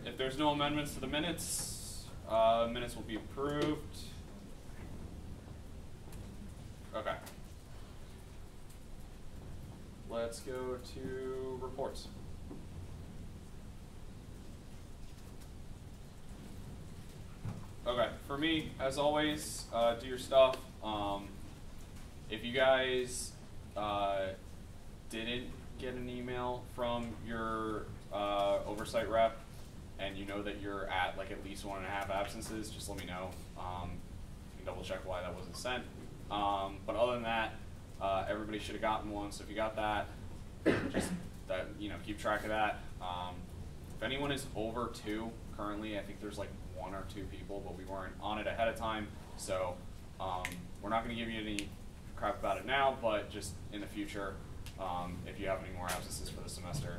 If there's no amendments to the minutes, minutes will be approved. Okay. Let's go to reports. Okay, for me, as always, do your stuff. If you guys didn't get an email from your oversight rep, and you know that you're at like at least 1.5 absences, just let me know. You can double check why that wasn't sent. But other than that, everybody should have gotten one. So if you got that, just that, keep track of that. If anyone is over 2, currently I think there's like 1 or 2 people, but we weren't on it ahead of time. So we're not going to give you any crap about it now, but just in the future, if you have any more absences for the semester,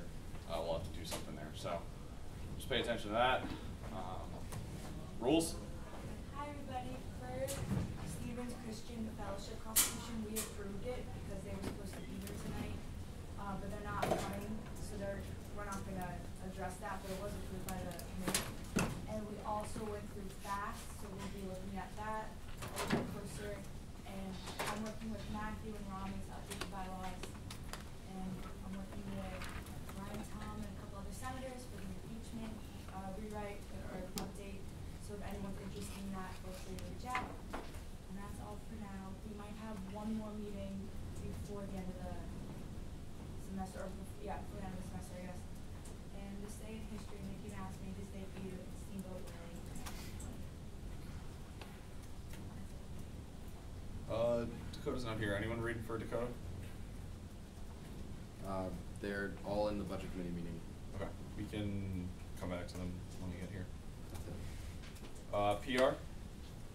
we'll have to do something there. So just pay attention to that. Rules? Hi everybody. For Stevens Christian Fellowship Constitution, we approved it because they were supposed to be here tonight, but they're not coming, so we're not going to address that, but it was approved by the committee. And we also went through facts, so we'll be looking at that a little bit closer. And I'm working with Matthew and Rami's updated bylaws, and I'm working with Ryan, Tom, and a couple other senators for the impeachment rewrite or update. So if anyone's interested in that, feel free to reach out. And that's all for now. We might have one more meeting before the end of the semester, or yeah, before the end of the semester, I guess. And this day in history, and if you ask me, this day for you, it's Steamboat Willie. Dakota's not here. Anyone read for Dakota? They're all in the budget committee meeting. Okay, we can come back to them when we get here. That's it. PR?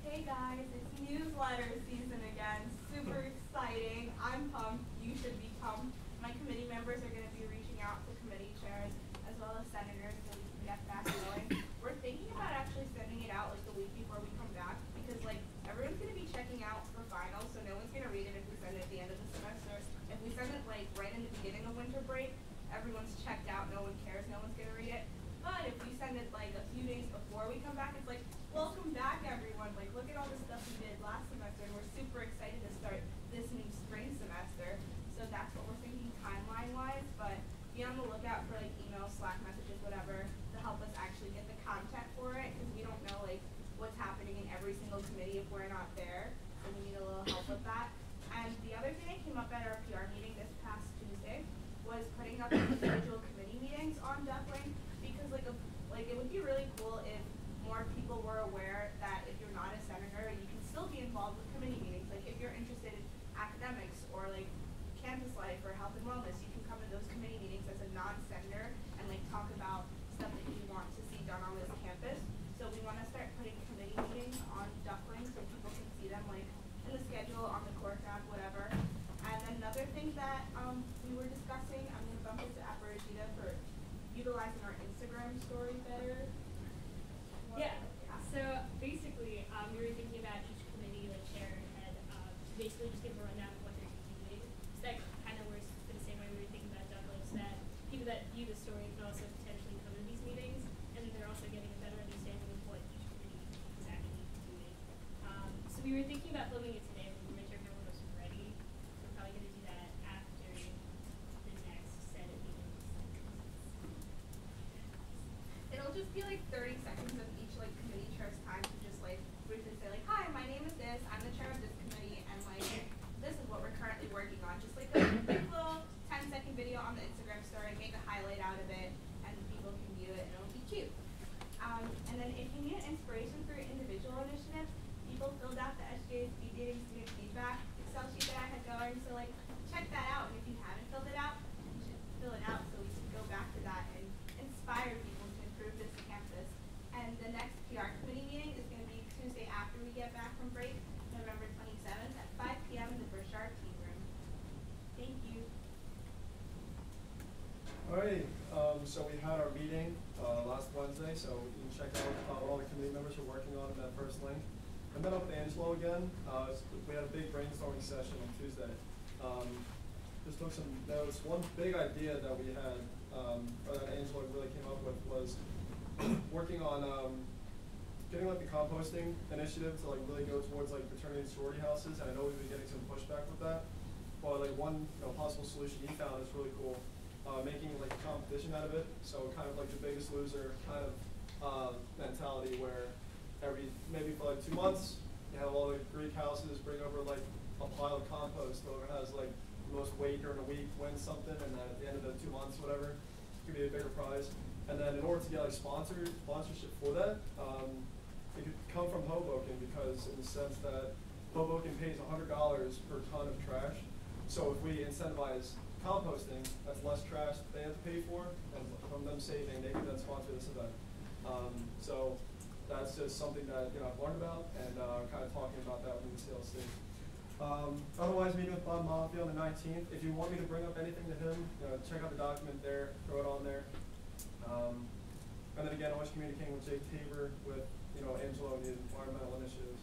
Hey guys, it's newsletter season again. Super exciting. I'm pumped. You should be pumped. My committee members are going to be reaching out to committee chairs as well as senators so we can get that going. We're thinking about actually sending it out like the week before we come back because like everyone's going to be checking out for finals, so no one's going to read it if we send it at the end of the semester. If we send it like right in the beginning of winter break, everyone's checked out, no one cares, no one's going to read it. But if we send it like a few days before we come back, it's like, welcome back everyone, like look at all the stuff we did last semester and we're super excited to start this new spring semester. So that's what we're thinking timeline wise, but be on the lookout for like emails, Slack messages, whatever, to help us actually get the content for it because we don't know like what's happening in every single committee if we're not there. So we need a little help with that. And the other thing that came up at our PR meeting this past Tuesday was putting up individual committee meetings on Duckling because like it would be really cool if more people were aware that if you're not a senator, you can still be involved with committee meetings. Like if you're interested in academics or like campus life or health and wellness, you can come to those committee meetings as a non-senator and like talk about stuff that you want to see done on this campus. So we want to start putting committee meetings on Duckling so people can see them like in the schedule, on the core tab, whatever. And then another thing that we were discussing, I'm going to bump into Aparajita for utilizing our Instagram story better. Yeah. So basically, we were thinking about each committee, like chair and basically just give a rundown of what they're doing. So that kind of works for the same way we were thinking about Duckling, so that people that view the story can also potentially come to these meetings, and then they're also getting a better understanding of what each committee is actually doing. So we were thinking about filming it today, but we weren't sure if everyone was ready. So we're probably going to do that after the next set of meetings. It'll just be like 30 seconds of each like committee chair's time to just like briefly say like, hi, my name is this, I'm the chair of this committee, and like this is what we're currently working on. Just like a quick little 10-second video on the Instagram story, make a highlight out of it, and people can view it, and it'll be cute. And then if you need an inspiration for your individual initiative, people filled out the SGA speed dating student feedback Excel sheet that I had going, so like check that out. And if you haven't filled it out, you should fill it out so we can go back to that and inspire people to improve this campus. And the next PR committee meeting is going to be Tuesday after we get back from break, November 27th at 5 p.m. in the Burchard Team Room. Thank you. Alrighty, so we had our meeting last Wednesday, so you can check out what all the committee members are working on in that first link. I met up with Angelo again. We had a big brainstorming session on Tuesday. Just took some notes. One big idea that we had, or that Angelo really came up with, was working on getting like the composting initiative to like really go towards like fraternity and sorority houses, and I know we've been getting some pushback with that. But like one possible solution he found is really cool, making like a competition out of it. So kind of like the Biggest Loser kind of mentality where maybe for like 2 months you have all the Greek houses bring over like a pile of compost. Whoever has like the most weight during a week wins something, and then at the end of the 2 months, whatever, give you a bigger prize. And then in order to get like sponsorship for that, it could come from Hoboken, because in the sense that Hoboken pays $100 per ton of trash. So if we incentivize composting, that's less trash that they have to pay for, and from them saving, they can then sponsor this event. So that's just something that I've learned about, and kind of talking about that with the CLC. Otherwise, meeting with Bob Mafia on the 19th. If you want me to bring up anything to him, check out the document there, throw it on there. And then again, always communicating with Jake Tabor, with Angelo and the environmental initiatives.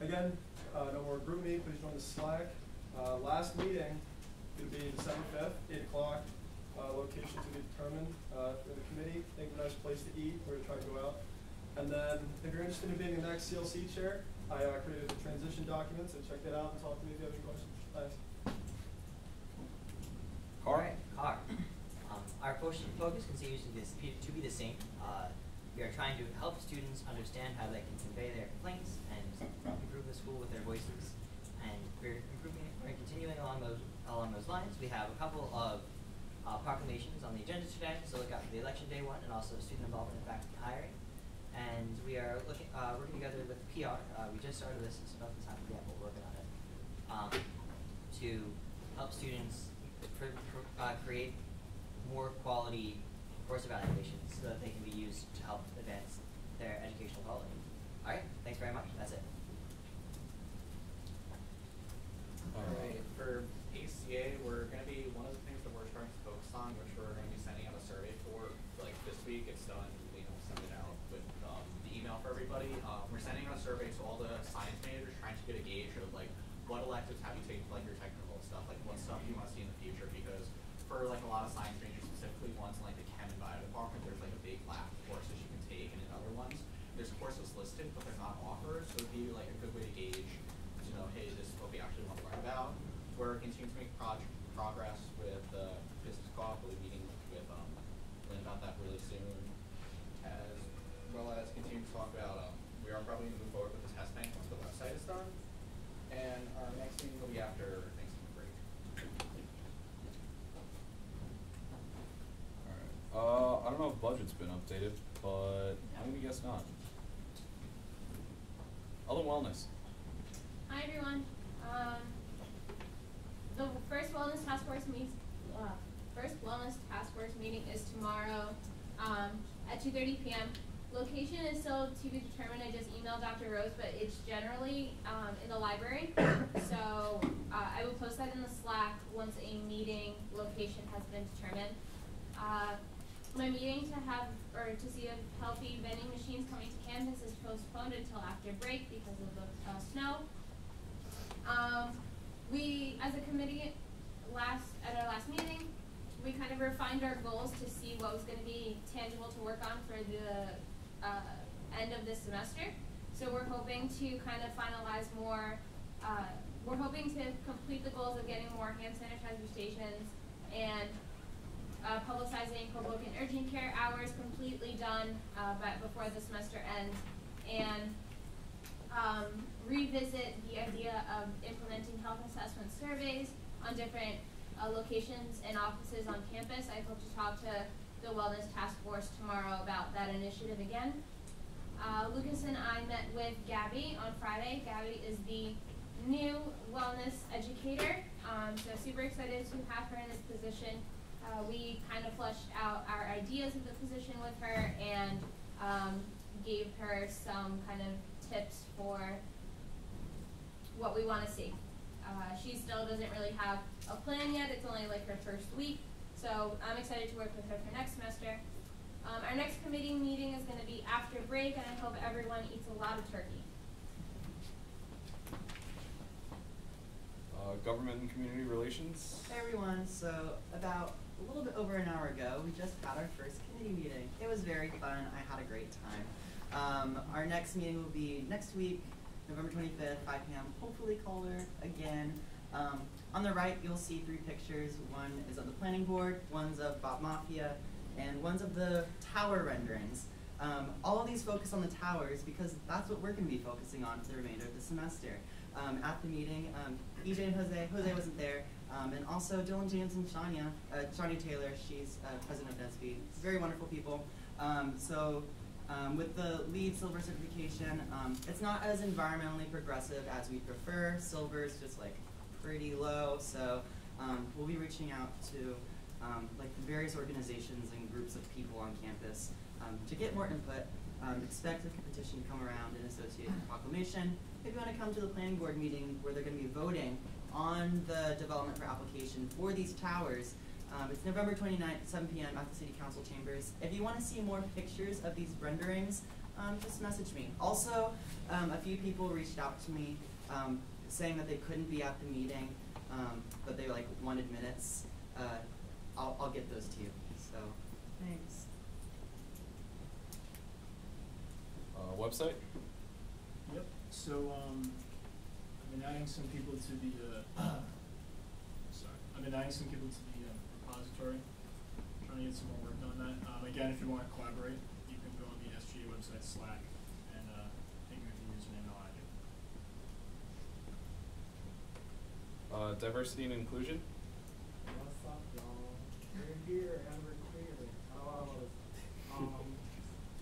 Again, no more group meeting, please join the Slack. Last meeting will be December 5th, 8 o'clock. Location to be determined for the committee. Think of a nice place to eat. We're going to try to go out. And then, if you're interested in being the next CLC chair, I created the transition documents, and check that out and talk to me if you have any questions. Thanks. Carr? All right, Carr. Our focus continues to be the same. We are trying to help students understand how they can convey their complaints and improve the school with their voices. And we're continuing along those lines. We have a couple of proclamations on the agenda today, so look out for the election day one, and also student involvement in faculty hiring. And we are working together with PR. We just started this, it's about the time again, but we're working on it, to help students create more quality course evaluations so that they can be used to help advance their educational quality. All right, thanks very much. That's it. All right, for ACA, we're going to be, one of the things that we're starting to focus on, which we're going to be sending out a survey for, like this week, it's done, send it out with the email for everybody. We're sending out a survey to all the science majors, trying to get a gauge of like, what electives have you taken, like your technical stuff, like what stuff you want to see in the future, because for like a lot of science majors, specifically ones in like the chem and bio department, there's like a big lab of courses you can take, and in other ones, there's courses listed, but they're not offered, so it'd be like a good way to gauge, hey, this is what we actually want to learn about. We're continuing to make progress with the business co-op. We'll be meeting with Lynn about that really soon, as well as continuing to talk about, we are probably going to move forward with the test bank once the website is done, and our next meeting will be after Thanksgiving break. Alright. I don't know if budget's been updated, but I'm gonna guess not. Other wellness. Hi everyone. The first wellness task force meeting is tomorrow at 2:30 p.m. Location is still to be determined. I just emailed Dr. Rose, but it's generally in the library. So I will post that in the Slack once a meeting location has been determined. My meeting to see if healthy vending machines coming to campus is postponed until after break because of the snow. We, as a committee, at our last meeting, we kind of refined our goals to see what was going to be tangible to work on for the end of this semester. So we're hoping to kind of finalize more, we're hoping to complete the goals of getting more hand sanitizer stations and publicizing Hoboken urgent care hours completely done before the semester ends, and revisit the idea of implementing health assessment surveys on different locations and offices on campus. I hope to talk to the Wellness Task Force tomorrow about that initiative again. Lucas and I met with Gabby on Friday. Gabby is the new wellness educator, so super excited to have her in this position. We kind of fleshed out our ideas of the position with her and gave her some kind of tips for what we want to see. She still doesn't really have a plan yet. It's only like her first week, so I'm excited to work with her for next semester. Our next committee meeting is going to be after break, and I hope everyone eats a lot of turkey. Government and community relations. Hey everyone, so about a little bit over an hour ago, we just had our first committee meeting. It was very fun. I had a great time. Our next meeting will be next week, November 25th, 5 p.m., hopefully colder again. On the right, you'll see 3 pictures. One is of the planning board, one's of Bob Mafia, and one's of the tower renderings. All of these focus on the towers because that's what we're going to be focusing on for the remainder of the semester. At the meeting, EJ and Jose wasn't there, and also Dylan James and Shania Taylor, she's president of NSB. Very wonderful people. With the LEED Silver certification, it's not as environmentally progressive as we prefer. Silver is just like pretty low, so we'll be reaching out to like the various organizations and groups of people on campus to get more input. Expect a petition to come around and associated with Proclamation. If you want to come to the planning board meeting where they're going to be voting on the development for application for these towers, it's November 29th at 7 p.m. at the City Council chambers. If you want to see more pictures of these renderings, just message me. Also, a few people reached out to me saying that they couldn't be at the meeting, but they like wanted minutes. I'll get those to you. So, thanks. Website? Yep. So I've been adding some people to the repository. Trying to get some more work on that. Again, if you want to collaborate, you can go on the SGA website Slack and ping me with the username and I'll add you. Diversity and inclusion? What's up, y'all? We're here and we're clear.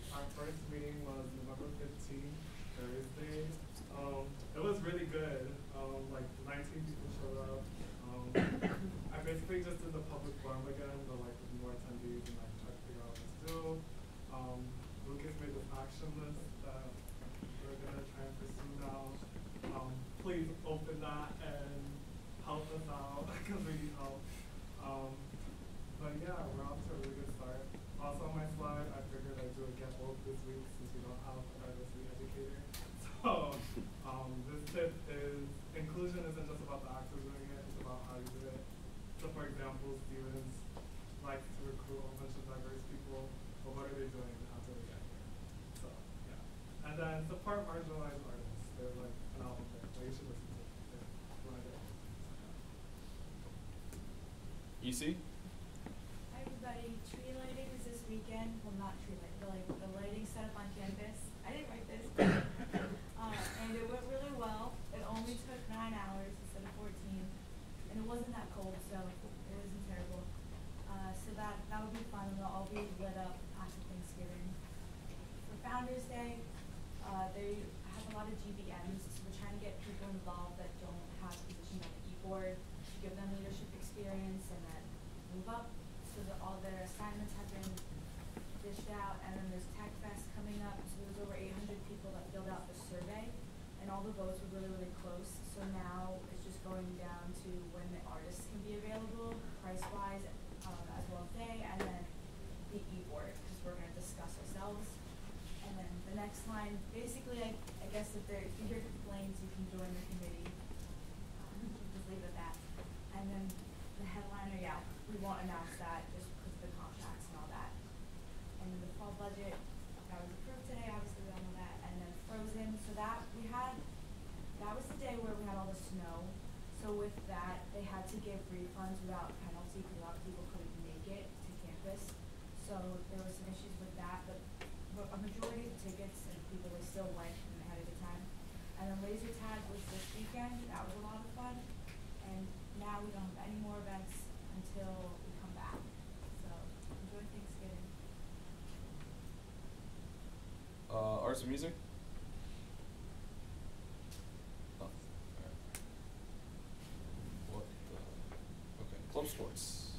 Our first meeting was November 15th, Thursday. It was really good. Like 19 people showed up. I basically just did the public forum again, but like with more attendees and like try to figure out what to do. Lucas made this action list that we're gonna try and pursue now. Please open that and help us out because we need help. But yeah, we're off to a really good start. Also on my slide, I figured I'd do a get woke this week since we don't have a diversity educator. So this tip is inclusion isn't just about the act of doing it, it's about how you do it. So for example, Stevens likes to recruit a bunch of diverse people, but what are they doing and how do they get here? So yeah. And then support marginalized artists. They're like an album there, so you should listen to it if you want to get it. EC? Hi everybody, tree lighting is this weekend. Well, not tree lighting, but like the lighting set up on campus. I didn't write this. And it went really well. It only took 9 hours instead of 14. And it wasn't that cold, so it wasn't terrible. So that would be fun, and they'll all be lit up after Thanksgiving. For Founders Day, they have a lot of GBMs, so we're trying to get people involved that don't have positions on the e-board, to give them leadership experience and then move up, so that all their assignments have been dished out. And then there's Tech Fest coming up, so there's over 800 people that filled out the survey, and all the votes were really, really close. So now it's just going down to when the artists can be available, price-wise, as well as they, and then the e-board, because we're going to discuss ourselves. And then the next line, basically, I guess if you're here for complaints, you can join the committee. Just leave it at that. And then the headliner, yeah, we won't announce that just because of the contracts and all that. And then the fall budget, that was approved today, obviously we all know that. And then Frozen, so that was the day where we had all the snow. So with that, they had to give refunds without penalty because a lot of people couldn't make it to campus. So there were some issues with that, but a majority of the tickets and people, they still went and they had a good time. And then laser tag was this weekend. That was a lot of fun. And now we don't have any more events until we come back. So enjoy Thanksgiving. Arts and music? Oh, alright. What the? Okay, club sports.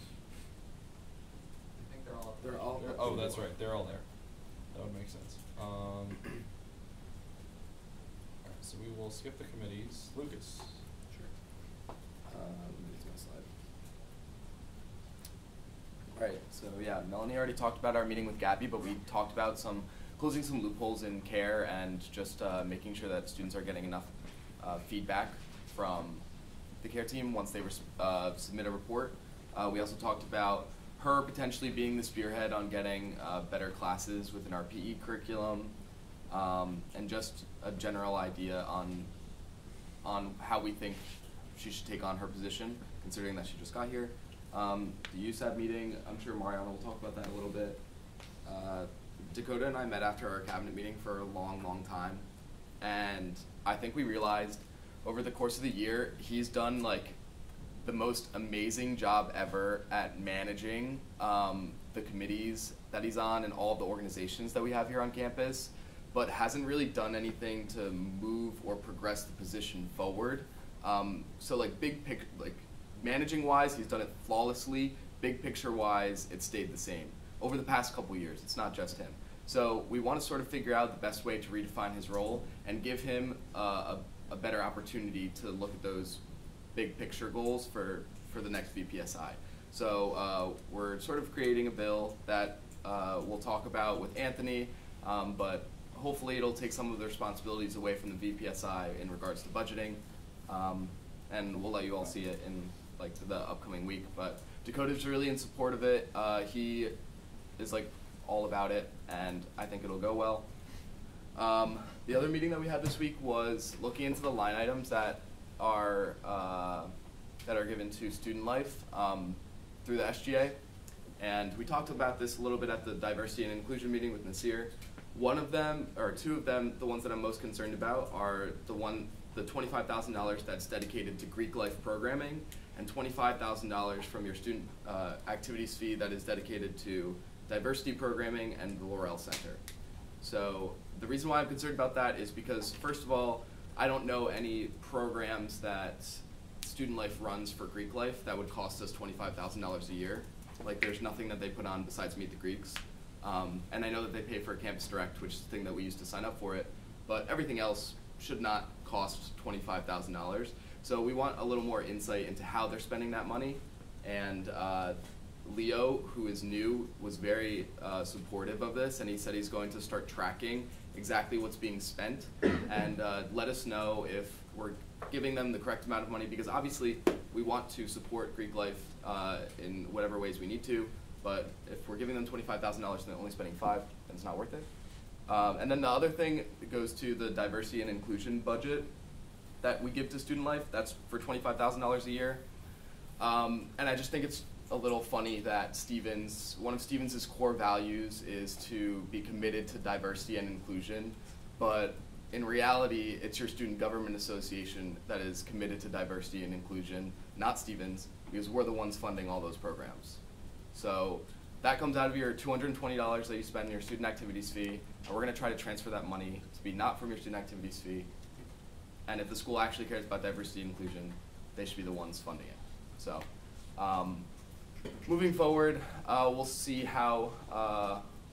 I think they're all up there. They're all. Oh, that's right, they're all there. That would make sense. Alright, so we will skip the committees. Lucas? Sure. Let me use my slide. Alright, so yeah, Melanie already talked about our meeting with Gabby, but we talked about closing some loopholes in care and just making sure that students are getting enough feedback from the care team once they submit a report. We also talked about her potentially being the spearhead on getting better classes within our PE curriculum, and just a general idea on how we think she should take on her position, considering that she just got here. The USAB meeting, I'm sure Mariana will talk about that a little bit. Dakota and I met after our cabinet meeting for a long, long time, and I think we realized over the course of the year, he's done like the most amazing job ever at managing the committees that he's on and all of the organizations that we have here on campus, but hasn't really done anything to move or progress the position forward. So like managing wise, he's done it flawlessly. Big picture wise, it stayed the same over the past couple years. It's not just him. So we want to sort of figure out the best way to redefine his role and give him a better opportunity to look at those big picture goals for the next VPSI. So we're sort of creating a bill that we'll talk about with Anthony, but hopefully it'll take some of the responsibilities away from the VPSI in regards to budgeting, and we'll let you all see it in like the upcoming week. But Dakota's really in support of it. He is like all about it, and I think it'll go well. The other meeting that we had this week was looking into the line items that are given to student life through the SGA, and we talked about this a little bit at the diversity and inclusion meeting with Nasir. One of them, or two of them, the ones that I'm most concerned about are the $25,000 that's dedicated to Greek life programming, and $25,000 from your student activities fee that is dedicated to diversity programming and the Laurel Center. So the reason why I'm concerned about that is because, first of all, I don't know any programs that Student Life runs for Greek life that would cost us $25,000 a year. Like, there's nothing that they put on besides Meet the Greeks. And I know that they pay for Campus Direct, which is the thing that we used to sign up for it, but everything else should not cost $25,000. So we want a little more insight into how they're spending that money. And Leo, who is new, was very supportive of this, and he said he's going to start tracking exactly what's being spent and let us know if we're giving them the correct amount of money, because obviously we want to support Greek life in whatever ways we need to, but if we're giving them $25,000 and they're only spending $5,000, then it's not worth it. And then the other thing goes to the diversity and inclusion budget that we give to Student Life. That's for $25,000 a year. And I just think it's a little funny that one of Stevens' core values is to be committed to diversity and inclusion, but in reality, it's your student government association that is committed to diversity and inclusion, not Stevens, because we're the ones funding all those programs. So that comes out of your $220 that you spend in your student activities fee, and we're going to try to transfer that money to be not from your student activities fee. And if the school actually cares about diversity and inclusion, they should be the ones funding it. So moving forward, we'll see how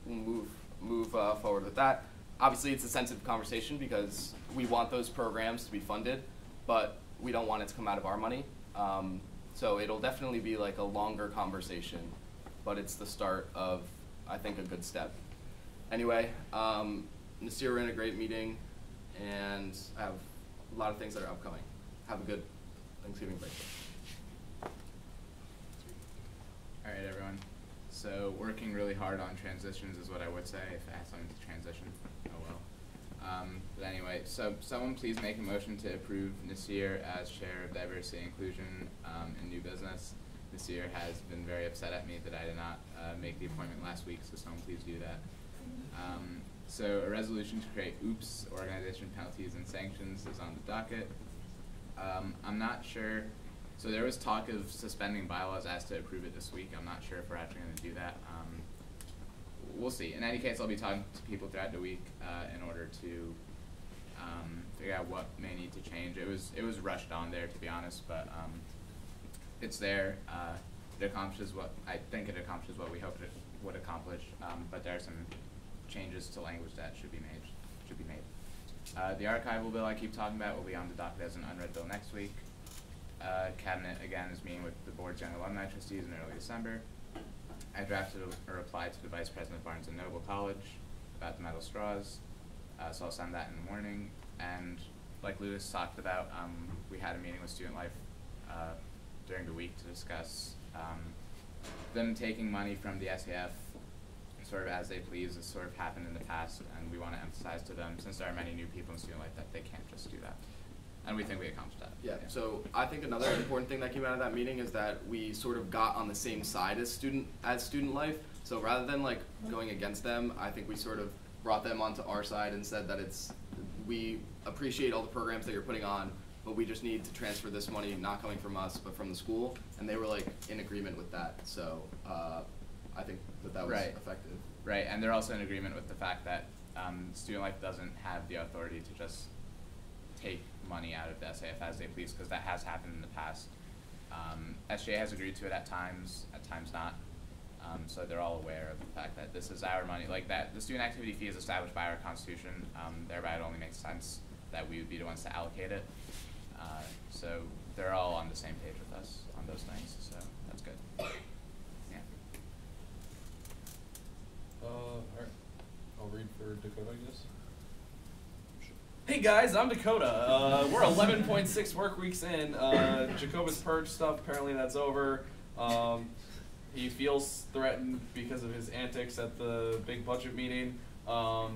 we'll move forward with that. Obviously, it's a sensitive conversation because we want those programs to be funded, but we don't want it to come out of our money. So it'll definitely be like a longer conversation, but it's the start of, I think, a good step. Anyway, Nasir ran a great meeting, and I have a lot of things that are upcoming. Have a good Thanksgiving break. All right, everyone. So working really hard on transitions is what I would say if I had something to transition. Oh well. But anyway, so someone please make a motion to approve Nasir as chair of diversity and inclusion in new business. Nasir has been very upset at me that I did not make the appointment last week, so someone please do that. So a resolution to create OOPS, organization penalties and sanctions, is on the docket. I'm not sure. So there was talk of suspending bylaws as to approve it this week. I'm not sure if we're actually going to do that. We'll see. In any case, I'll be talking to people throughout the week in order to figure out what may need to change. It was rushed on there, to be honest, but it's there. It accomplishes what I think it accomplishes what we hoped it would accomplish. But there are some changes to language that should be made. The archival bill I keep talking about will be on the docket as an unread bill next week. Cabinet, again, is meeting with the board's young alumni trustees in early December. I drafted a reply to the Vice President of Barnes & Noble College about the metal straws, so I'll send that in the morning. And like Lewis talked about, we had a meeting with Student Life during the week to discuss them taking money from the SAF sort of as they please has sort of happened in the past, and we want to emphasize to them, since there are many new people in student life, that they can't just do that. And we think we accomplished that. Yeah, so I think another important thing that came out of that meeting is that we sort of got on the same side as student life. So rather than like going against them, I think we sort of brought them onto our side and said that we appreciate all the programs that you're putting on, but we just need to transfer this money not coming from us but from the school, and they were like in agreement with that. So I think that was effective. Right, and they're also in agreement with the fact that student life doesn't have the authority to just take money out of the SAF as they please, because that has happened in the past. SGA has agreed to it at times not. So they're all aware of the fact that this is our money. Like that, the student activity fee is established by our Constitution. Thereby, it only makes sense that we would be the ones to allocate it. So they're all on the same page with us on those things. So that's good. Yeah. All right. I'll read for Dakota, I guess. Hey guys, I'm Dakota. We're 11.6 work weeks in. Jacobus purge stuff, apparently that's over. He feels threatened because of his antics at the big budget meeting. Wow.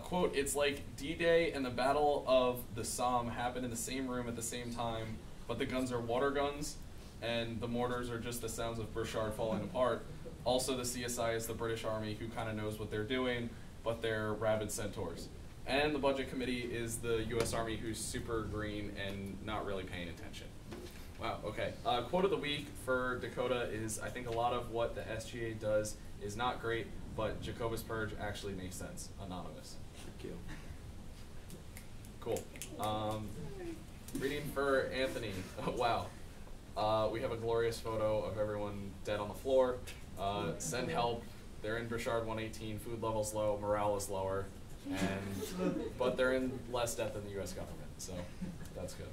Quote, it's like D-Day and the Battle of the Somme happened in the same room at the same time, but the guns are water guns, and the mortars are just the sounds of Burchard falling apart. Also, the CSI is the British Army, who kind of knows what they're doing, but they're rabid centaurs. And the Budget Committee is the U.S. Army, who's super green and not really paying attention. Wow, okay. Quote of the week for Dakota is, I think a lot of what the SGA does is not great, but Jacobus Purge actually makes sense. Anonymous. Thank you. Cool. Reading for Anthony. Wow. We have a glorious photo of everyone dead on the floor. Send help. They're in Burchard 118. Food level's low. Morale is lower. But they're in less debt than the U.S. government, so that's good.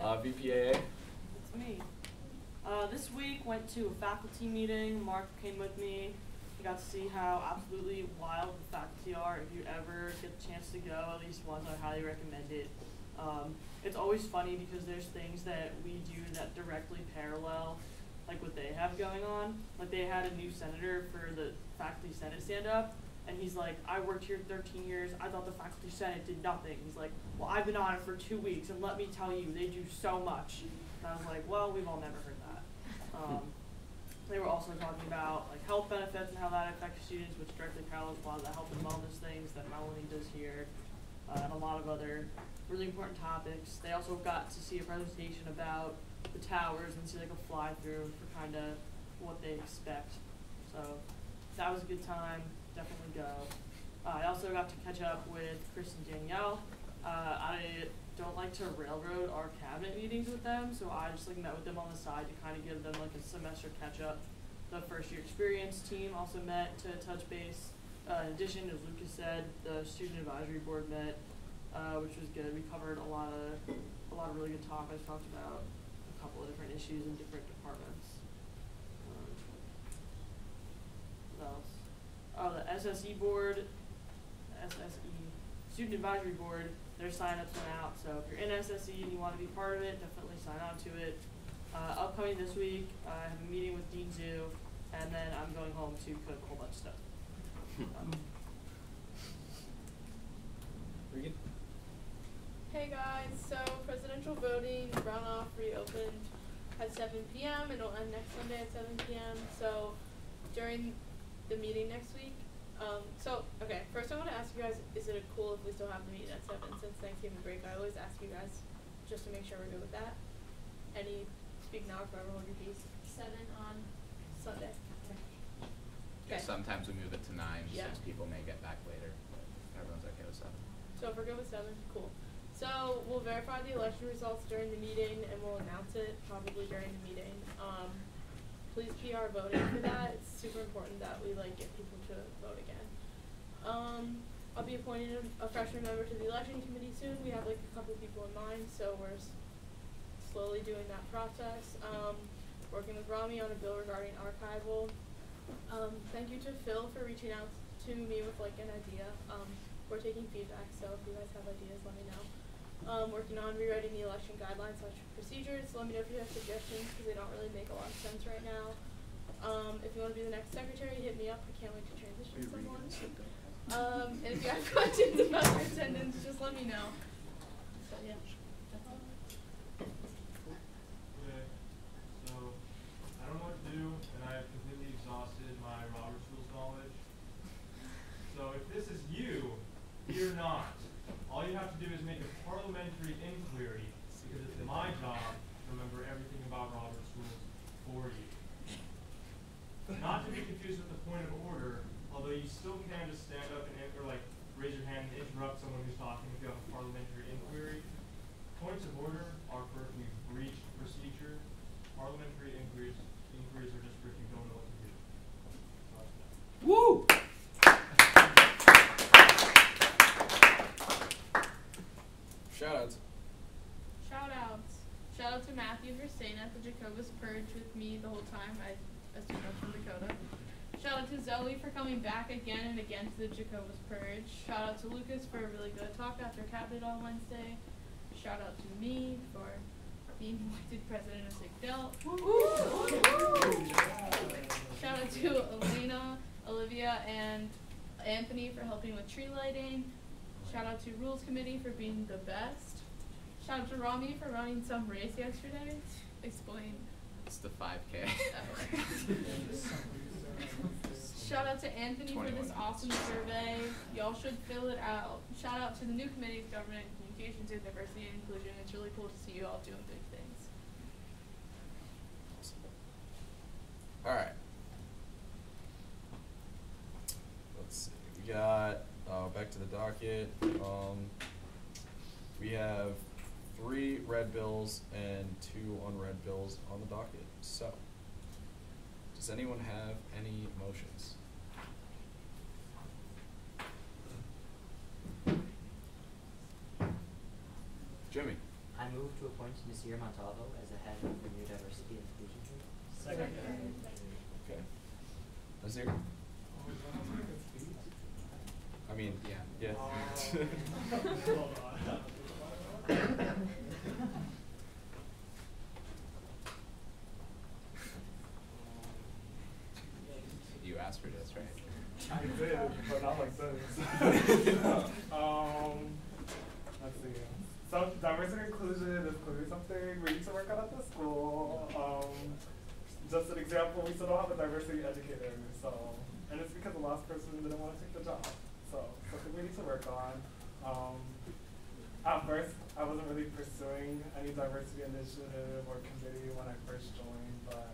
VPAA? It's me. This week went to a faculty meeting. Mark came with me. We got to see how absolutely wild the faculty are. If you ever get the chance to go, at least once, I highly recommend it. It's always funny because there's things that we do that directly parallel like what they have going on. Like they had a new senator for the faculty senate stand up, and he's like, I worked here 13 years, I thought the faculty senate did nothing. He's like, well, I've been on it for 2 weeks, and let me tell you, they do so much. And I was like, well, we've all never heard that. They were also talking about like health benefits and how that affects students, which directly parallels a lot of the health and wellness things that Melanie does here, and a lot of other really important topics. They also got to see a presentation about the towers and see like a fly-through for kind of what they expect. So that was a good time. Definitely go. I also got to catch up with Chris and Danielle. I don't like to railroad our cabinet meetings with them, so I just like met with them on the side to kind of give them like a semester catch-up. The first year experience team also met to touch base. In addition, as Lucas said, the student advisory board met, which was good. We covered a lot of really good topics. Talked about a couple of different issues in different departments. What else? Oh, the SSE board, student advisory board. Their sign-ups went out. So if you're in SSE and you want to be part of it, definitely sign on to it. Upcoming this week, I have a meeting with Dean Zoo, and then I'm going home to cook a whole bunch of stuff. Hey guys, so presidential voting runoff reopened at 7 p.m. and it'll end next Sunday at 7 p.m. So during the meeting next week, okay, first I want to ask you guys, is it cool if we still have the meeting at 7 since Thanksgiving break? I always ask you guys just to make sure we're good with that. Any speak now or forever hold your peace? 7 on Sunday. Yeah, sometimes we move it to 9 Yeah. since people may get back later, but everyone's okay with 7. So if we're good with 7, cool. So we'll verify the election results during the meeting and we'll announce it probably during the meeting. Please PR voting for that. It's super important that we like get people to vote again. I'll be appointing a freshman member to the election committee soon. We have like a couple people in mind, so we're slowly doing that process. Working with Rami on a bill regarding archival. Thank you to Phil for reaching out to me with like an idea. We're taking feedback, so if you guys have ideas, let me know. working on rewriting the election guidelines / procedures. So let me know if you have suggestions because they don't really make a lot of sense right now. If you want to be the next secretary, hit me up. I can't wait to transition someone. And if you have questions about your attendance, just let me know. So yeah, that's all. Okay, so I don't know what to do, and I have completely exhausted my Robert's Rules knowledge. So if this is you, fear not. All you have to do is make a parliamentary inquiry, because it's my job to remember everything about Robert's Rules for you. Not to be confused with the point of order, although you still can just stand up and or like raise your hand and interrupt someone who's talking if you have a parliamentary inquiry. Points of order are for if you breach procedure. Parliamentary inquiries are just for if you don't know what to do. Woo! Shoutouts. Shoutouts. Shout out to Matthew for staying at the Jacobus Purge with me the whole time. I assume that's from Dakota. Shout out to Zoe for coming back again and again to the Jacobus Purge. Shout out to Lucas for a really good talk after Cabinet on Wednesday. Shout out to me for being elected president of SIGDEL. Shout out to Elena, Olivia, and Anthony for helping with tree lighting. Shout out to Rules Committee for being the best. Shout out to Rami for running some race yesterday. Explain. It's the 5K. Oh. Shout out to Anthony for this awesome survey. Y'all should fill it out. Shout out to the new committees, Government, Communications, and Diversity and Inclusion. It's really cool to see you all doing big things. Alright. Let's see. We got back to the docket. We have 3 red bills and 2 unread bills on the docket. So, does anyone have any motions? Jimmy. I move to appoint Nasir Montalvo as the head of the new Diversity and Inclusion Committee. Second. Okay. Nasir? I mean, yeah. You asked for this, right? I did, but not like this. Let's see. So diversity and inclusion is clearly something we need to work on at the school. Just an example, we still don't have a diversity educator, and it's because the last person didn't want to take the job. So something we need to work on. At first, I wasn't really pursuing any diversity initiative or committee when I first joined, but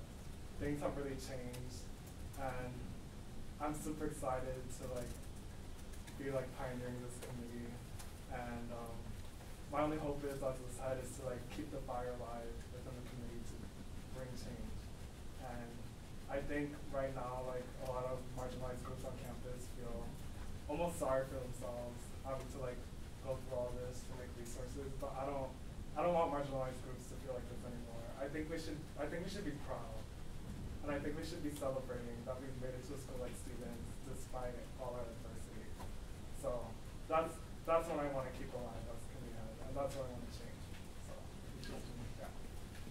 things have really changed, and I'm super excited to be pioneering this committee. And my only hope is, as this head, is to keep the fire alive within the committee to bring change. And I think right now, a lot of marginalized groups on campus feel almost sorry for themselves having to go through all this to make resources. But I don't want marginalized groups to feel like this anymore. I think we should be proud, and I think we should be celebrating that we've made it to a school like Stevens despite all our adversity. So that's what I want to keep alive as committee head, and that's what I want to change. So yeah,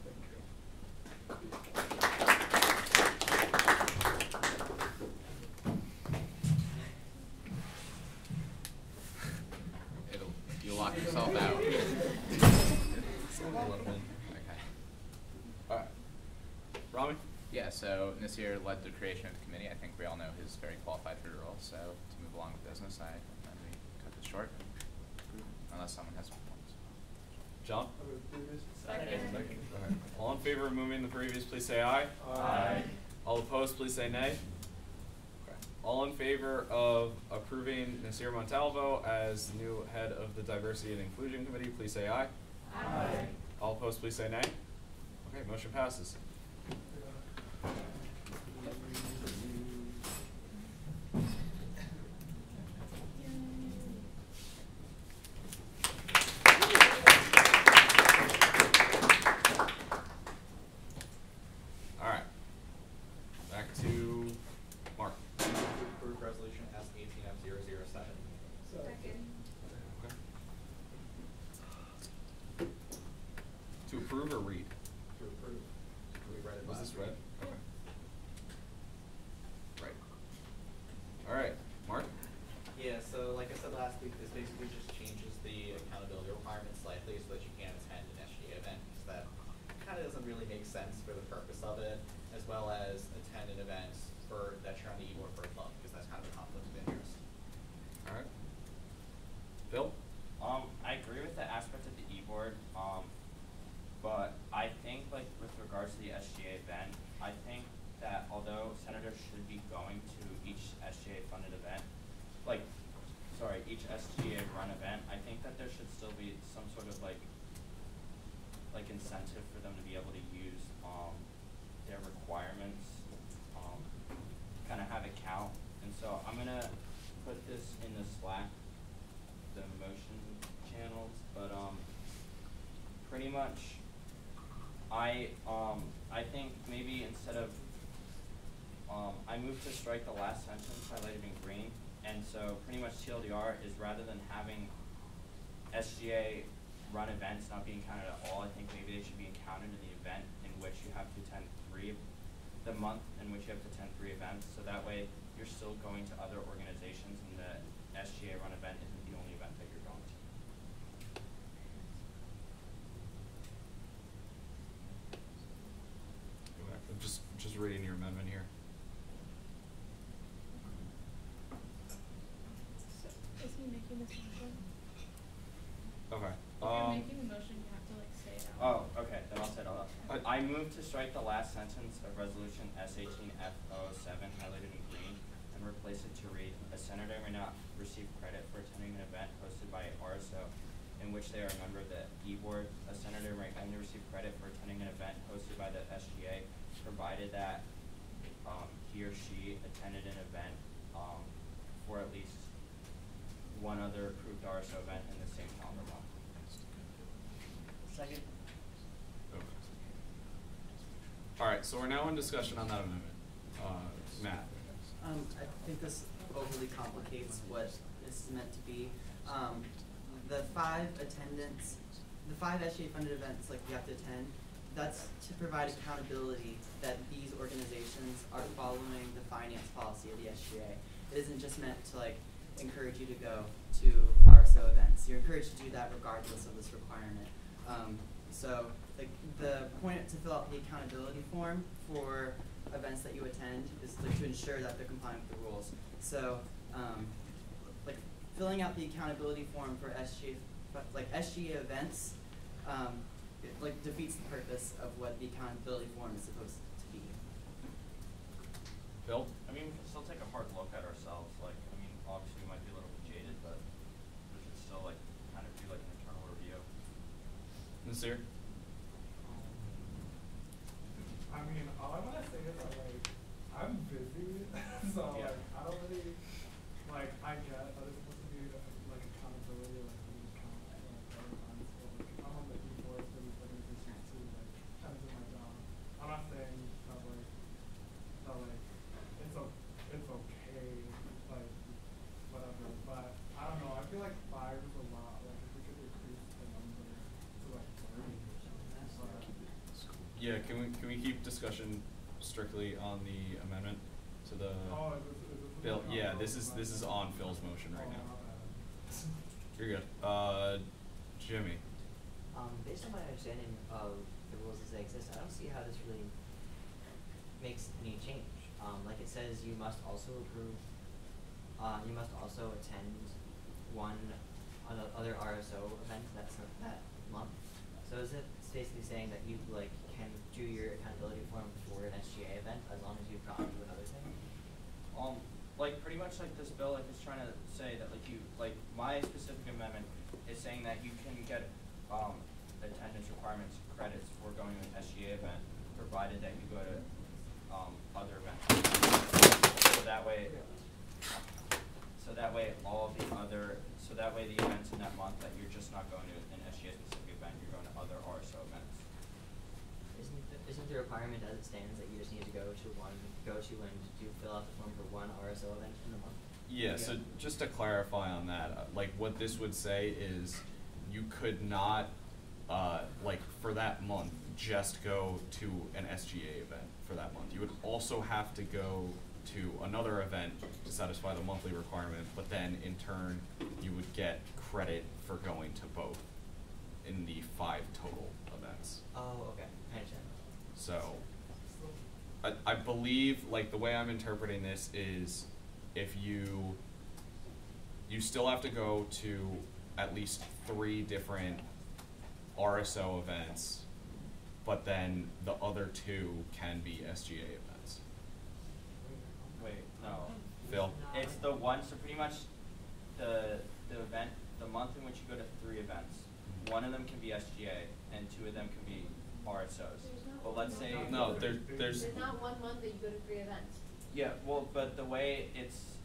thank you. You'll lock yourself out. Okay. Alright. Rami? Yeah, so Nasir led the creation of the committee. I think we all know he's very qualified for the role. So to move along with business, I recommend we cut this short, unless someone has points. John? Second. Alright. All in favor of moving the previous, please say aye. Aye. All opposed, please say nay. Okay. All in favor of approving Nasir Montalvo as the new head of the Diversity and Inclusion Committee, please say aye. Aye. All opposed, please say nay. Okay, motion passes. Alright. Back to Mark. Approved resolution S18F007. Second. Okay. last week, this basically just changes the accountability requirements slightly so that you can't attend an SGA event, because that kind of doesn't really make sense for the purpose of it, as well as attend an event that you're on the e-board for a club, because that's kind of a conflict of interest. All right. Bill? I agree with the aspect of the e-board, but I think like with regards to the SGA event, I think that although senators should be going to each SGA funded event, each SGA run event, I think that there should still be some sort of like incentive for them to be able to use their requirements, kind of have it count. And so I'm gonna put this in the Slack, the motion channels, but pretty much I think maybe instead of I moved to strike the last sentence highlighted in green, and so pretty much TLDR is rather than having SGA run events not being counted at all, I think maybe they should be counted in the event in which you have to attend the month in which you have to attend 3 events, so that way you're still going to other organizations and the SGA run event isn't the only event that you're going to. Just reading your amendment here. Is he making this motion? Okay. If you're making the motion, you have to like say it out. Oh, okay, then I'll say it all out. I move to strike the last sentence of resolution S18F07 highlighted in green and replace it to read, a senator may not receive credit for attending an event hosted by RSO in which they are a member of the e-board. A senator may only receive credit for attending an event hosted by the SGA, provided that he or she attended an event for at least one other approved RSO event in the same calendar month. Second. All right, so we're now in discussion on that amendment. Matt. I think this overly complicates what this is meant to be. The 5 SGA funded events like you have to attend, that's to provide accountability that these organizations are following the finance policy of the SGA. It isn't just meant to like encourage you to go to RSO events. You're encouraged to do that regardless of this requirement. So like the point to fill out the accountability form for events that you attend is like to ensure that they're compliant with the rules. So like filling out the accountability form for SGA events, it like defeats the purpose of what the accountability form is supposed to be. Bill? I mean, we can still take a hard look at ourselves. Like, I mean, obviously we might be a little bit jaded, but we should still like kind of do like an internal review. Nasir? I mean, all I want to say is that, like, I'm busy, so, Yeah. like, I don't really, like, I get that it's supposed to be, like, accountability, like, we count, like, every month, so, like, I'm on the e-board for these organizations too, like, trying to do my job. I'm not saying that, like, it's okay, like, whatever, but, I don't know, I feel like 5 is a lot, like, if we could increase the number to, like, 30 or something, but, Yeah, can we keep discussion strictly on the amendment to the Bill? Yeah, this is on Phil's motion right now. You're good. Jimmy. Based on my understanding of the rules as they exist, I don't see how this really makes any change. Like it says, you must also approve. You must also attend one other RSO event that month. So is it basically saying that you like can do your accountability form for an SGA event as long as you've gone to another thing? Like pretty much like this bill like is trying to say that like my specific amendment is saying that you can get attendance requirements credits for going to an SGA event provided that you go to other events. So that way the events in that month that you're just not going to an SGA specific event, you're going to other RSO events. Isn't the requirement as it stands that you just need to go to and do fill out the form for one RSO event in the month? Yeah, so just to clarify on that, like what this would say is you could not, like for that month, just go to an SGA event for that month. You would also have to go to another event to satisfy the monthly requirement, but then in turn, you would get credit for going to both in the 5 total events. Oh, okay. I understand. So, I believe, like, the way I'm interpreting this is if you still have to go to at least 3 different RSO events, but then the other 2 can be SGA events. Wait, no. Phil? It's the one, so pretty much the event, the month in which you go to 3 events, one of them can be SGA and 2 of them can be RSOs. But let's say No, there's There's not one month that you go to 3 events. yeah, well, but the way it's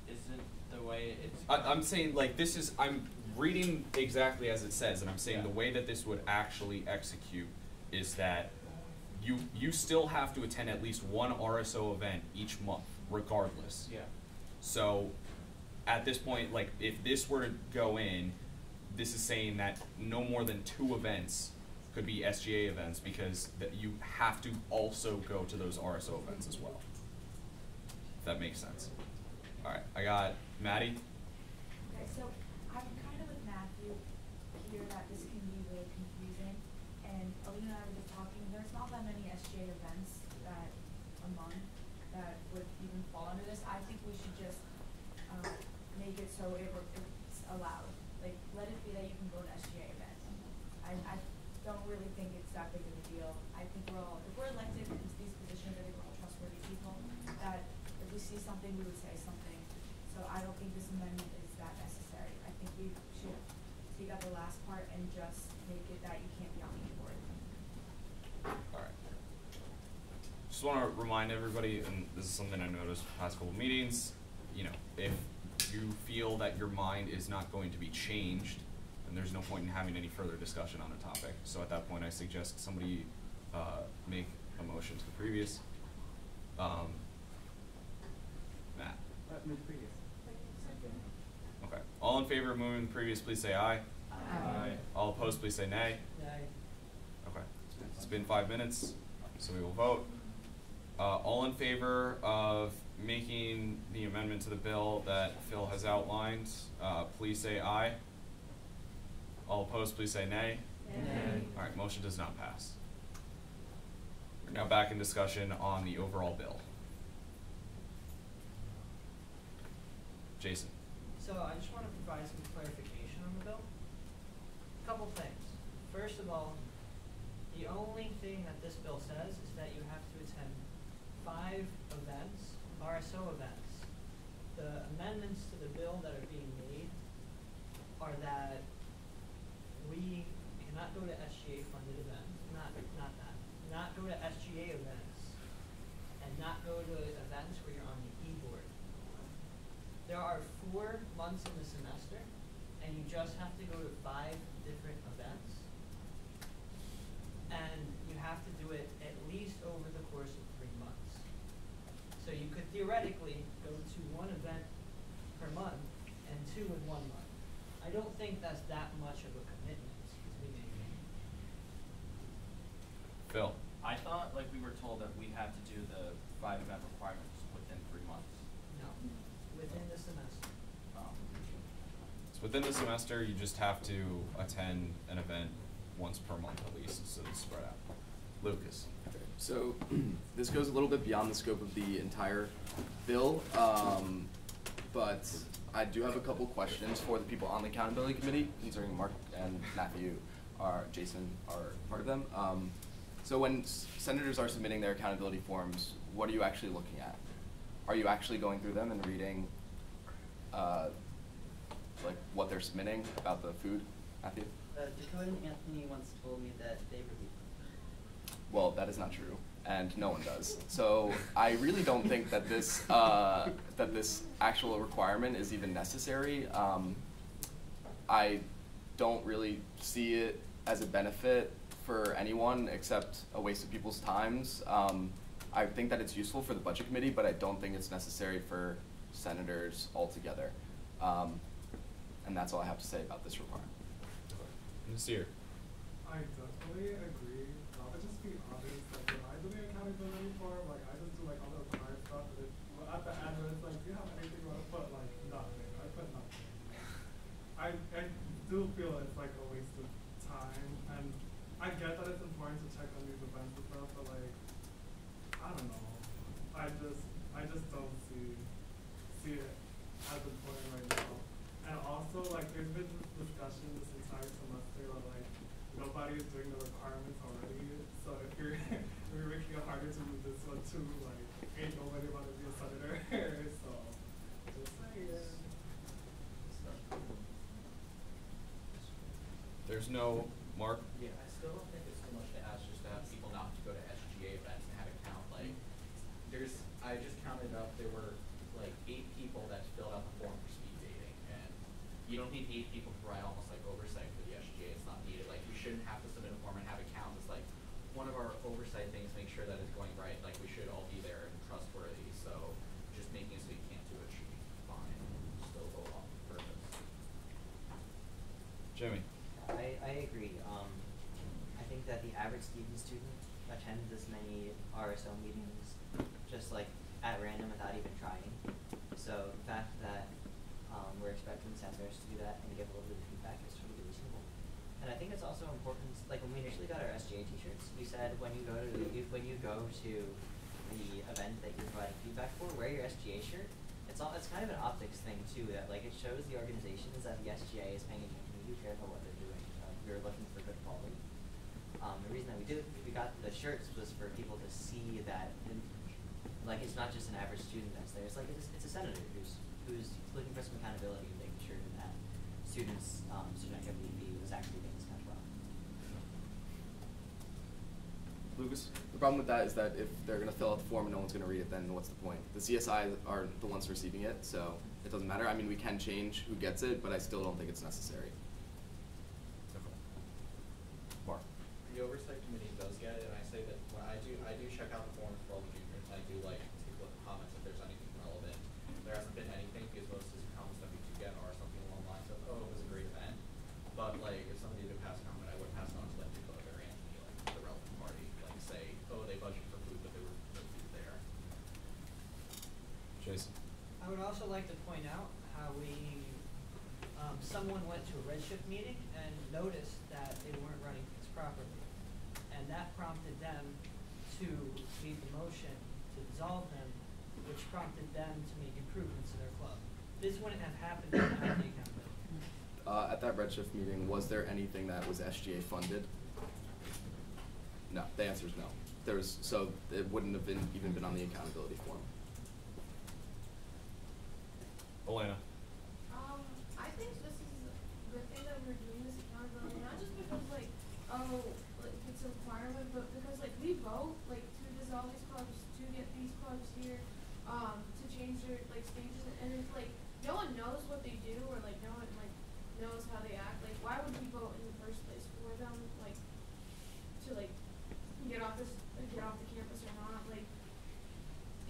isn't the way it's. I'm saying, like, this is, I'm reading exactly as it says, and I'm saying the way that this would actually execute is that you still have to attend at least 1 RSO event each month, regardless. Yeah. So, at this point, like, if this were to go in, this is saying that no more than 2 events could be SGA events because that you have to also go to those RSO events as well. If that makes sense. All right, I got Maddie. Okay, so I'm kind of with Matthew here that this can be really confusing. And Alina and I were just talking, there's not that many SGA events that a month that would even fall under this. I think we should just make it so it's allowed. Like, let it be that you can go to SGA events. I don't really think it's that big of a deal. I think if we're elected into these positions, I think we're all trustworthy people, that if we see something, we would say something. So I don't think this amendment is that necessary. I think we should take out the last part and just make it that you can't be on the board. All right. Just want to remind everybody, and this is something I noticed past couple meetings, you know, if you feel that your mind is not going to be changed, then there's no point in having any further discussion on a topic. So at that point, I suggest somebody make a motion to the previous. Matt. Move previous. Okay. All in favor of moving the previous, please say aye. Aye. All opposed, please say nay. Nay. Okay. It's been 5 minutes, so we will vote. All in favor of making the amendment to the bill that Phil has outlined, please say aye. All opposed, please say nay. Nay. All right, motion does not pass. We're now back in discussion on the overall bill. Jason. So I just want to provide some clarification on the bill. Couple things. First of all, the only thing that this bill says is that you have to attend 5 events, RSO events. The amendments to the bill that are being made are that we cannot go to SGA funded events, not go to SGA events, and not go to events where you're on the e-board. There are 4 months in the semester, and you just have to go to 5 different events. And you have to do it at least over the course of 3 months. So you could theoretically go to 1 event per month and 2 in 1 month. I don't think that's that much of a commitment to be made. Phil. I thought like we were told that we had to do the 5 event requirements within 3 months. No, within the semester. So within the semester, you just have to attend an event once per month at least, so it's spread out. Lucas. Okay, so this goes a little bit beyond the scope of the entire bill, but I do have a couple questions for the people on the accountability committee, considering Mark and Matthew Jason are part of them. So when senators are submitting their accountability forms, what are you actually looking at? Are you actually going through them and reading like what they're submitting about the food, Matthew? Dakota and Anthony once told me that they reviewed them. Well, that is not true, and no one does. So I really don't think that this that this actual requirement is even necessary. I don't really see it as a benefit for anyone except a waste of people's times. I think that it's useful for the budget committee, but I don't think it's necessary for senators altogether. And that's all I have to say about this requirement. Nasir. I definitely agree. I'll just be honest, like when I do the accountability form, like I just do like all the required discussion this entire semester on like nobody is doing the requirements already. So if you're if you're making it harder to move this one too, like ain't nobody want to be a senator. So just saying. There's no Mark. Yeah, I still don't think it's too much to ask just to have people not to go to SGA events and have it count. Like, I just counted up, there were like 8 people that filled out the form for speed dating, and you don't need 8 people to provide almost like oversight for the SGA. It's not needed. Like, we shouldn't have to submit a form and have it count. It's like one of our oversight things, make sure that it's going right. Like, we should all be there and trustworthy. So just making it so you can't do it should be fine. Still go along with the purpose. Jimmy. I agree. I think that the average Stevens student attends this many RSO meetings just like at random without even trying. So the fact that we're expecting senators to do that and give a little bit of feedback is totally reasonable. And I think it's also important, like when we initially got our SGA t-shirts, you said when you go to the event that you're providing feedback for, wear your SGA shirt. It's kind of an optics thing too, that like it shows the organizations that the SGA is paying attention. We do care about what they're doing. We're looking for good quality. The reason that we got the shirts was for people to see that, like it's not just an average student that's there. It's like it's a senator who's looking for some accountability and making sure that students' student activity fee was actually being spent well. Lucas? The problem with that is that if they're going to fill out the form and no one's going to read it, then what's the point? The CSI are the ones receiving it, so it doesn't matter. I mean, we can change who gets it, but I still don't think it's necessary. Mark. The oversight committee does get it, and I say that when I do check out the forms for all the juniors, and I do like take a look at comments if there's anything relevant. There hasn't been anything because most of the comments that we do get are something along the lines of, oh, it was a great event. But like if somebody did pass a comment, I would pass it on to like Dakota or Anthony, like the relevant party, like say, oh, they budgeted for food, but there was no food there. Jason. I would also like to point out how someone went to a Redshift meeting and noticed that they weren't running things properly. And that prompted them to lead the motion to dissolve them, which prompted them to make improvements in their club. This wouldn't have happened without the accountability. At that Redshift meeting, was there anything that was SGA funded? No, the answer is no. So it wouldn't have even been on the accountability form. Elena. I think this is a good thing that we're doing this accountability, not just because like, oh, like it's a requirement, but because like we vote like to dissolve these clubs, to get these clubs here, to change their like stages, and it's like no one knows what they do or like no one like knows how they act. Like why would we vote in the first place for them, like to like get off the campus or not? Like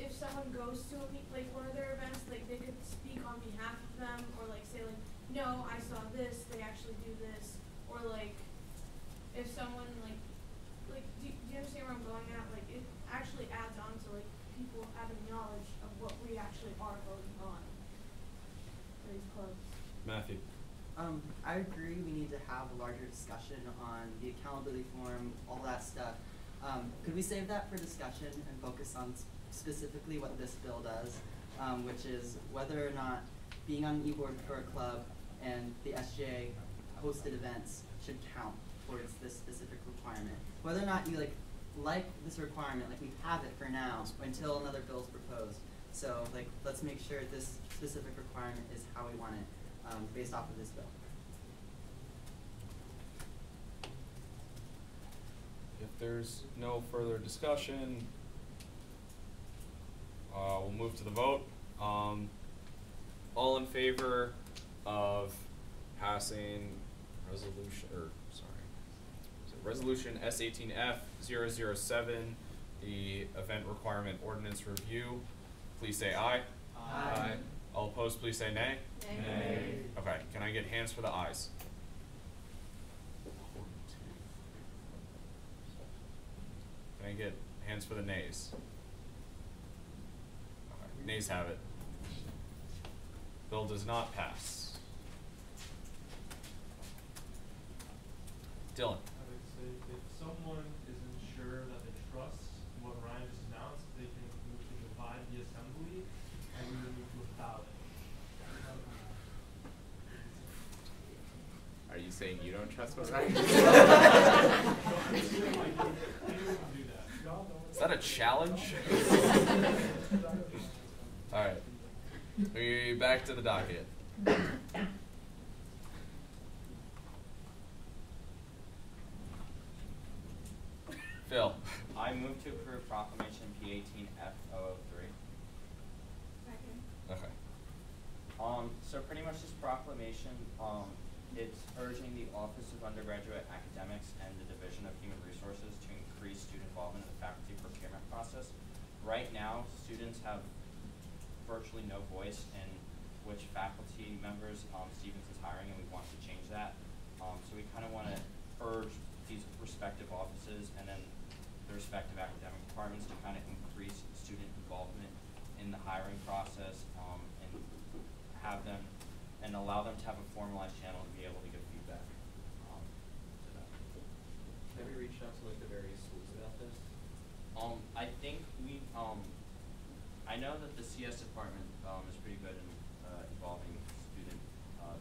if someone goes to like one of their events, like they could speak on behalf of them or like say like, no, I saw this, they actually do this, or like if someone like do you understand where I'm going at? Like it actually adds on to like people having knowledge of what we actually are voting on for these clubs. Matthew. I agree we need to have a larger discussion on the accountability form, all that stuff. Could we save that for discussion and focus on specifically what this bill does, which is whether or not being on the e-board for a club and the SGA hosted events should count towards this specific requirement. Whether or not you like this requirement, like we have it for now until another bill is proposed. So like let's make sure this specific requirement is how we want it based off of this bill. If there's no further discussion, we'll move to the vote. All in favor of passing resolution S18F007, the event requirement ordinance review, please say aye. Aye. All opposed, please say nay. Nay. Okay, can I get hands for the ayes? Can I get hands for the nays? Okay, nays have it. Bill does not pass. Dylan. I would say if someone is unsure that they trust what Ryan just announced, they can move to divide the assembly and we will move to a ballot. Are saying you don't trust what I Is that a challenge? Alright. We back to the docket. Phil. I move to approve Proclamation P18F003. Second. Okay. So pretty much this proclamation, it's urging the Office of Undergraduate Academics and the Division of Human Resources to increase student involvement in the faculty procurement process. Right now, students have virtually no voice in which faculty members Stevens is hiring, and we want to change that. So we kind of want to urge these respective offices and then the respective academic departments to kind of increase student involvement in the hiring process, and have them and allow them to have a formalized channel to be able to give feedback to them. Have you reached out to like the various schools about this? I think we I know that the CS department is pretty good in involving student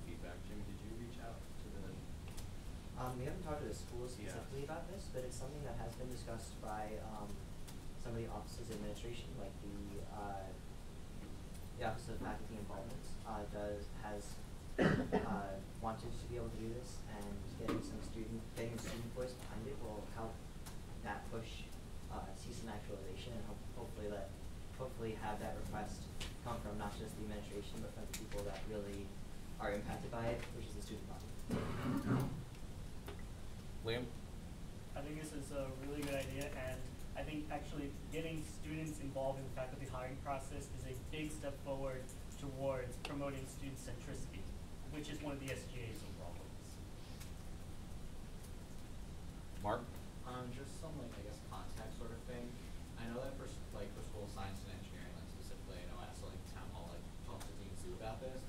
feedback. Jimmy, did you reach out to the We haven't talked to the schools specifically about this, but it's something that has been discussed by some of the offices of administration, like the Office of Faculty Involvement has wanted to be able to do this, and getting student voice behind it will help that push see some actualization, and hopefully have that request come from not just the administration but from the people that really are impacted by it, which is the student body. Liam? I think this is a really good idea, and I think actually getting students involved in the faculty hiring process is a big step forward towards promoting student centricity, which is one of the SGA's overall goals. Mark? Just some like I guess context sort of thing. I know that for School of Science and Engineering, like specifically, I know I asked like town hall like talked to Dean Sue about this,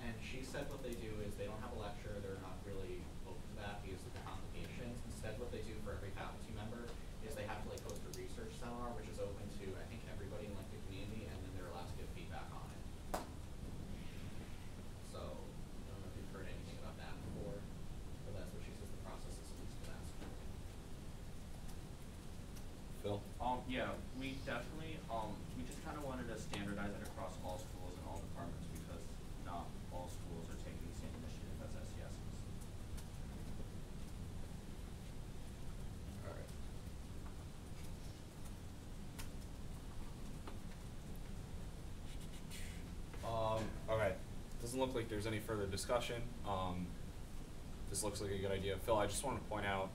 and she said what they do is they don't have a lecture. They're not really open to that because of the complications. Instead, what they do for every faculty member is they have to like host a research seminar, which is open to I think everybody in like the community, and then they're allowed to give feedback on it. So I don't know if you've heard anything about that before, but that's what she says the process is at least for that school. Phil? Yeah, we definitely we just kind of wanted to standardize it across all schools and all departments because not all schools are taking the same initiative as SESs. All right. Okay. Doesn't look like there's any further discussion. This looks like a good idea. Phil, I just want to point out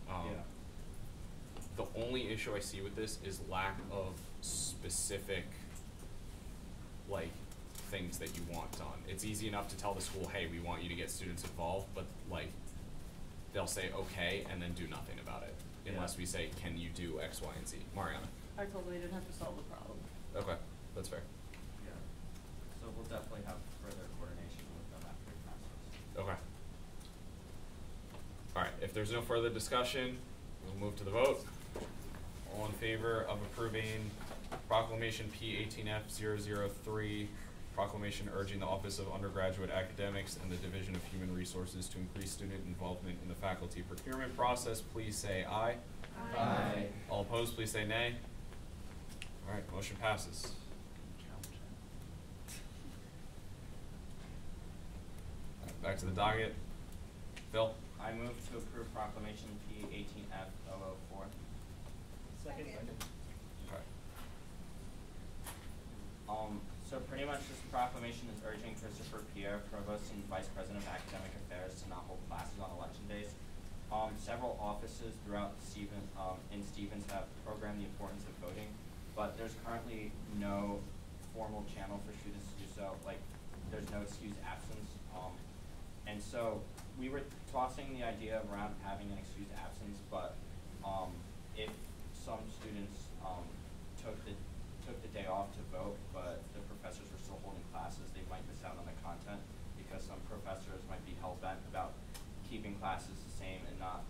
the only issue I see with this is lack of specific like things that you want done. It's easy enough to tell the school, hey, we want you to get students involved, but like they'll say okay and then do nothing about it unless we say, can you do X, Y, and Z. Mariana? I told them they didn't have to solve the problem. Okay, that's fair. Yeah. So we'll definitely have further coordination with them after the process. Okay. All right, if there's no further discussion, we'll move to the vote. All in favor of approving Proclamation P18F003, proclamation urging the Office of Undergraduate Academics and the Division of Human Resources to increase student involvement in the faculty procurement process, please say aye. Aye. Aye. All opposed, please say nay. All right, motion passes. All right, back to the docket. Phil? I move to approve Proclamation P18F004. Second. Okay. So pretty much this proclamation is urging Christopher Pierre, Provost and Vice President of Academic Affairs, to not hold classes on election days. Several offices throughout Stevens have programmed the importance of voting, but there's currently no formal channel for students to do so. Like, there's no excused absence. And so we were tossing the idea around having an excused absence, but if some students took the day off to vote, but the professors were still holding classes, they might miss out on the content because some professors might be hell-bent about keeping classes the same and not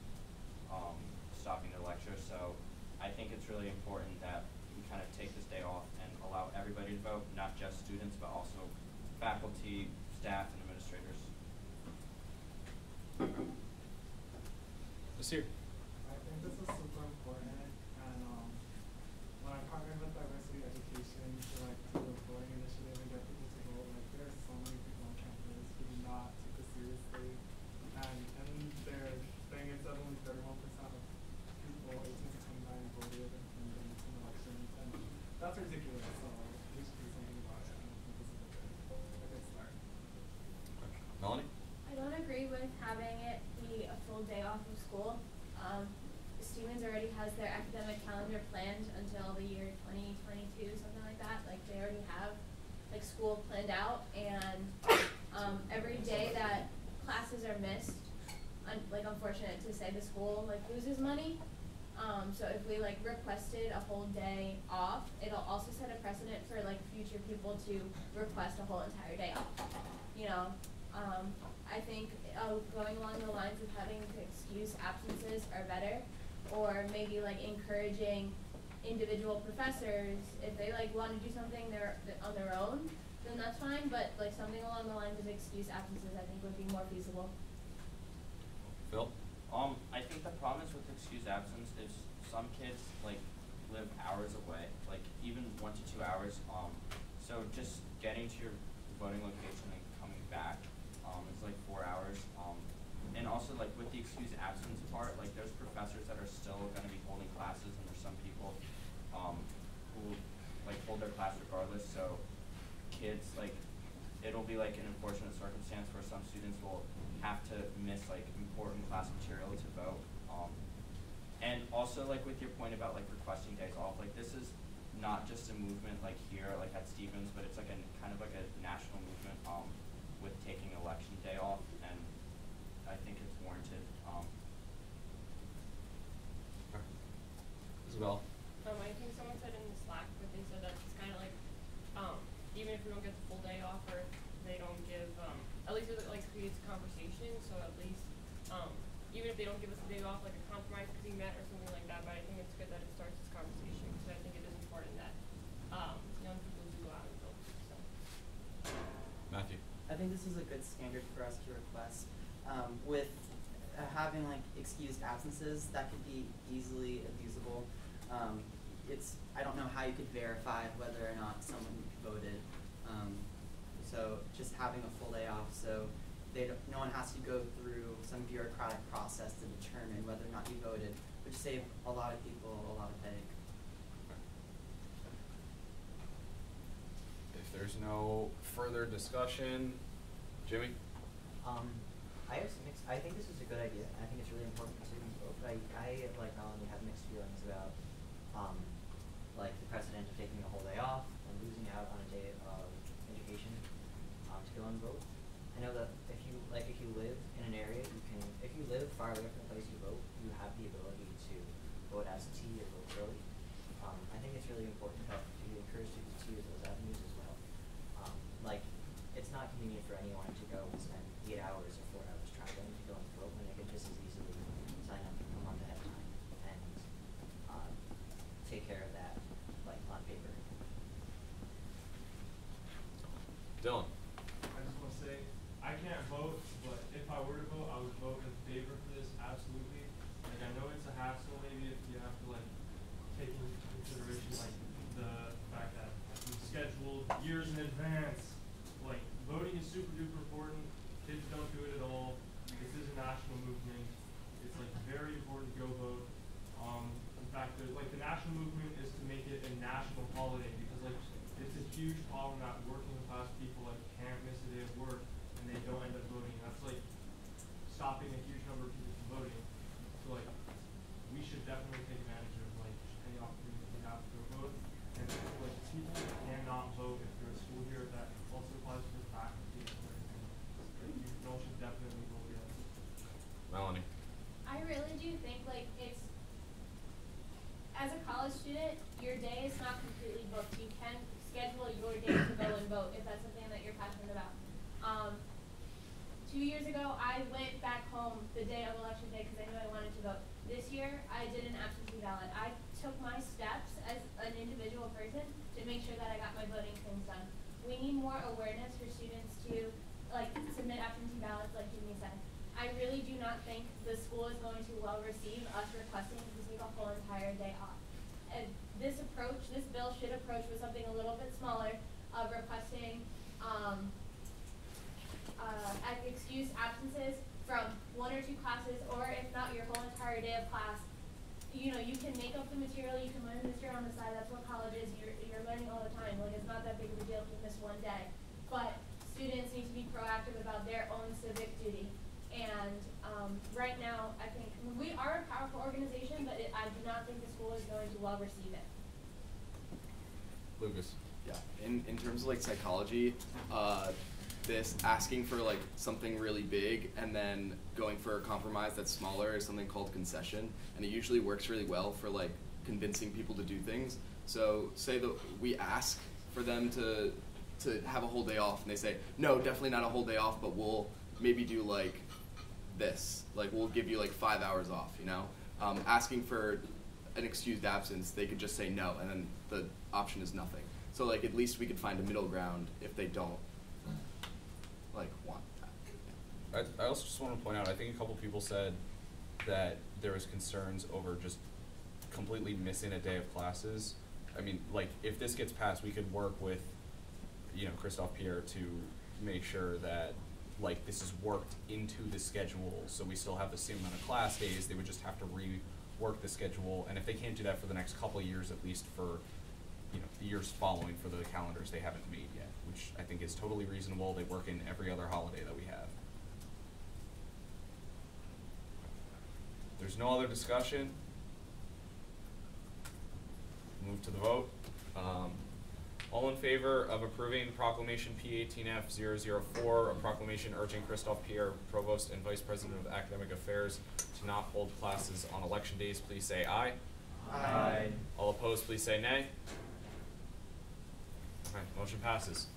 stopping their lectures. So I think it's really important that we kind of take this day off and allow everybody to vote, not just students, but also faculty, staff, and administrators. Ms. Sear. I think this is super important, and when I partnered with Diversity Education to do a voting initiative and get people to vote, there's so many people on campus who do not take this seriously, and their thing is that only 31% of people 18 to 29 voted in the recent elections, and that's ridiculous. So we should do something about it. And I think this is a good start. Melanie? I don't agree with having it be a full day off of school. Stevens already has their academic calendar planned until the year 2022, something like that. Like they already have school planned out, and every day that classes are missed, unfortunate to say, the school loses money. So if we requested a whole day off, it'll also set a precedent for future people to request a whole entire day off. You know, I think going along the lines of having to excuse absences are better, or maybe encouraging individual professors, if they want to do something on their own, then that's fine, but something along the lines of excuse absences I think would be more feasible. Phil? I think the problem is with excused absence is some kids live hours away, even 1 to 2 hours. So just getting to your voting location and coming back is 4 hours. And also with the excused absence part, there's professors that are still going to be holding classes, and there's some people who hold their class regardless. So kids it'll be an unfortunate circumstance where some students will have to miss important class material to vote. And also with your point about requesting days off, this is not just a movement here at Stevens, but it's kind of a national movement with taking election day off, and I think it's warranted. Isabel? I think someone said in the Slack, but they said that it's kind of even if we don't get the full day off, or they don't give, at least it creates conversation, so at least, even if they don't give us a day off, a compromise could be met or something like that, but I think it's good that it starts this conversation, because I think it is important that young people do go out and vote, so. Matthew? I think this is a good standard for us to request. With having excused absences, that could be easily abusable. I don't know how you could verify whether or not someone voted. So just having a full day off, so no one has to go through some bureaucratic process to determine whether or not you voted, which save a lot of people a lot of headache. If there's no further discussion, Jimmy? I have some I think this is a good idea. I think it's really important for students to vote, but I like Melanie, have mixed feelings about the precedent of taking a whole day off and losing out on a day of education to go and vote. I know that if you live in an area, if you live far away from the place you vote, you have the ability to vote absentee or vote early. I think it's really important to encourage students to use those avenues as well. It's not convenient for anyone to go and spend 8 hours or 4 hours traveling to go and vote when they could just as easily sign up a month ahead of time and take care of that on paper. Dylan? I just want to say, I can't vote, but if I were to vote, I would vote in favor for this, absolutely. I know it's a hassle maybe if you have to take into consideration the fact that we scheduled years in advance. Voting is super duper important. Kids don't do it at all. This is a national movement. It's very important to go vote. In fact, the national movement is to make it a national holiday, because it's a huge problem that working class people can't miss a day of work and they don't end up voting. That's stopping a huge number of people from voting. So we should definitely take advantage of any opportunity we have to go vote. And people cannot vote if they're at school here. That also applies to the faculty and everything. You all should definitely vote yes. Melanie? I really do think it's, as a college student, your day is not completely booked. You can schedule your day to go and vote if that's something that you're passionate about. 2 years ago, I went back home the day of election day because I knew I wanted to vote. This year, I did an absentee ballot. I took my steps as an individual person to make sure that I got my voting things done. We need more awareness for students to submit absentee ballots, like Jimmy said. I I really do not think the school is going to well receive us requesting to take a whole entire day off. And this bill should approach with something a little bit smaller of requesting excused absences from 1 or 2 classes, or if not your whole entire day of class. You know, you can make up the material, you can learn history on the side, that's what college is, you're learning all the time. Like, it's not that big of a deal to miss one day. But students need to be proactive about their own civic duty. And right now, I think we are a powerful organization, but I do not think the school is going to well receive it. Lucas. Yeah, in terms of like psychology, this asking for like something really big and then going for a compromise that's smaller is something called concession, and it usually works really well for like convincing people to do things. So say that we ask for them to have a whole day off, and they say, no, definitely not a whole day off, but we'll maybe do like this, like we'll give you like 5 hours off, you know? Asking for an excused absence, they could just say no, and then the option is nothing. So like at least we could find a middle ground if they don't like want that. I also just want to point out, I think a couple people said that there was concerns over just completely missing a day of classes. I mean, like, if this gets passed, we could work with, you know, Christophe Pierre to make sure that, like, this is worked into the schedule, so we still have the same amount of class days. They would just have to rework the schedule, and if they can't do that for the next couple of years, at least for, you know, the years following for the calendars they haven't made yet, which I think is totally reasonable. They work in every other holiday that we have. There's no other discussion. Move to the vote. All in favor of approving Proclamation P18F004, a proclamation urging Christophe Pierre, Provost and Vice President of Academic Affairs, to not hold classes on election days, please say aye. Aye. All opposed, please say nay. Okay, motion passes.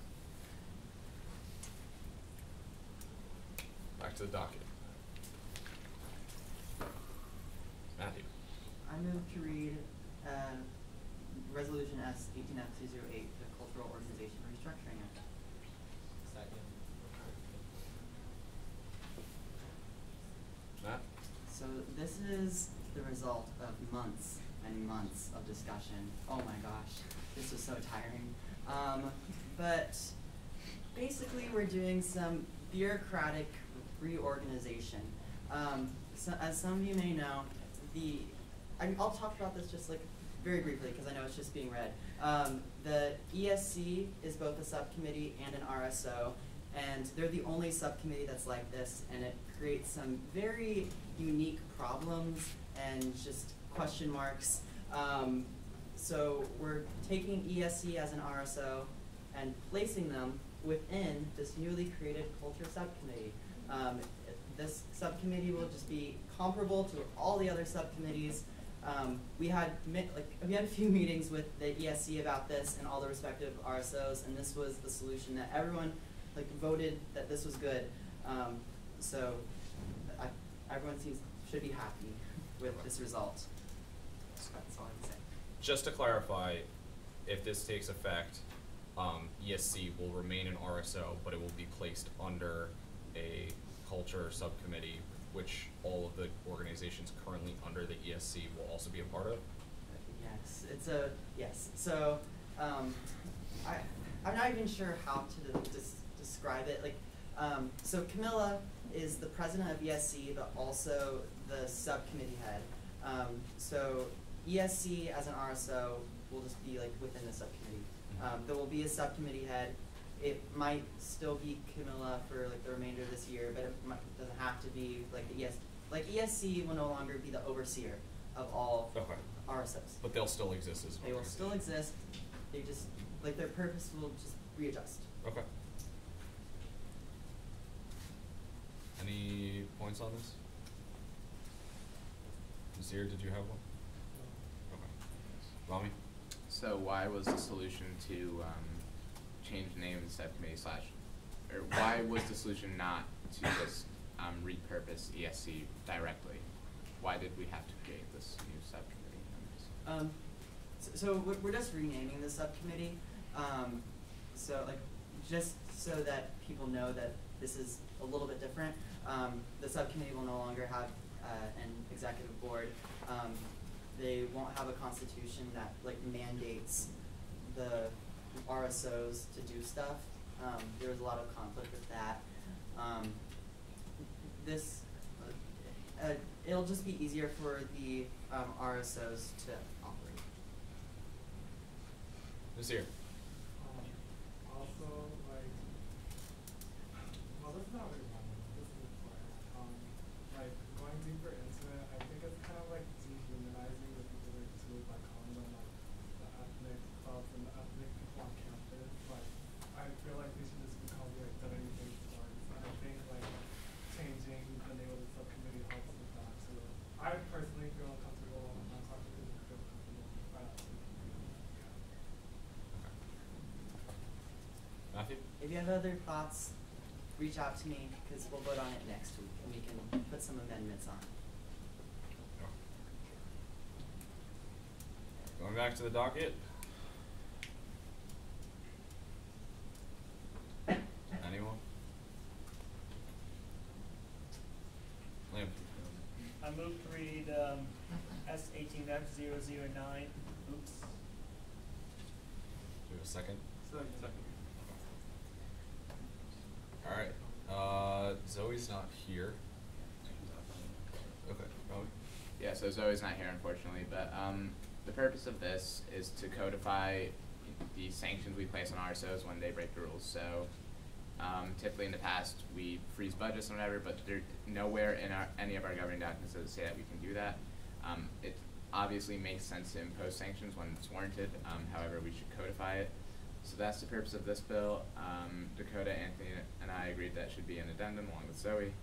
Back to the docket. Matthew. I move to read Resolution S18F208, the Cultural Organization Restructuring Act. Second. Matt? So this is the result of months and months of discussion. Oh my gosh, this was so tiring. But basically we're doing some bureaucratic reorganization. So as some of you may know, I'll talk about this just like very briefly because I know it's just being read. The ESC is both a subcommittee and an RSO, and they're the only subcommittee that's like this, and it creates some very unique problems and just question marks. So we're taking ESC as an RSO and placing them within this newly created culture subcommittee. This subcommittee will just be comparable to all the other subcommittees. We had a few meetings with the ESC about this and all the respective RSOs, and this was the solution that everyone voted that this was good. So everyone should be happy with this result. That's all I can say. Just to clarify, if this takes effect, ESC will remain an RSO, but it will be placed under a culture subcommittee, which all of the organizations currently under the ESC will also be a part of? Yes, yes. So I'm not even sure how to describe it. So Camilla is the president of ESC, but also the subcommittee head. So ESC as an RSO will just be within the subcommittee. There will be a subcommittee head. It might still be Camilla for the remainder of this year, but it doesn't have to be the ESC. ESC will no longer be the overseer of all RSOs. But they'll still exist as an They will still exist. They just their purpose will just readjust. Okay. Any points on this? Nazir, did you have one? Okay. Rami? So why was the solution to change the name of the subcommittee or why was the solution not to just repurpose ESC directly? Why did we have to create this new subcommittee? So we're just renaming the subcommittee. So just so that people know that this is a little bit different. the subcommittee will no longer have an executive board. They won't have a constitution that like mandates the RSOs to do stuff. There was a lot of conflict with that. It'll just be easier for the RSOs to operate. Who's here? Also, like, well, this is not really one. This is important. Like, going deeper into it, I think it's kind of like dehumanizing the people that do by calling them like the ethnic clubs and the ethnic people on campus. Like, I feel like they should just be called like anything towards. And I think like changing the name of the subcommittee helps with that too. I personally feel uncomfortable. I'm talking to people who feel comfortable. Matthew? If you have other thoughts, reach out to me because we'll vote on it next week and we can put some amendments on. Going back to the docket. Anyone? Liam? I move to read S18F009. Oops. Do we have a second? Second. Alright, Zoe's not here. Okay, Robbie? Yeah, so Zoe's not here unfortunately, but the purpose of this is to codify the sanctions we place on RSOs when they break the rules. So typically in the past we freeze budgets and whatever, but there nowhere in any of our governing documents does it say that we can do that. It obviously makes sense to impose sanctions when it's warranted, however we should codify it. So that's the purpose of this bill. Dakota, Anthony, and I agreed that should be an addendum along with Zoe.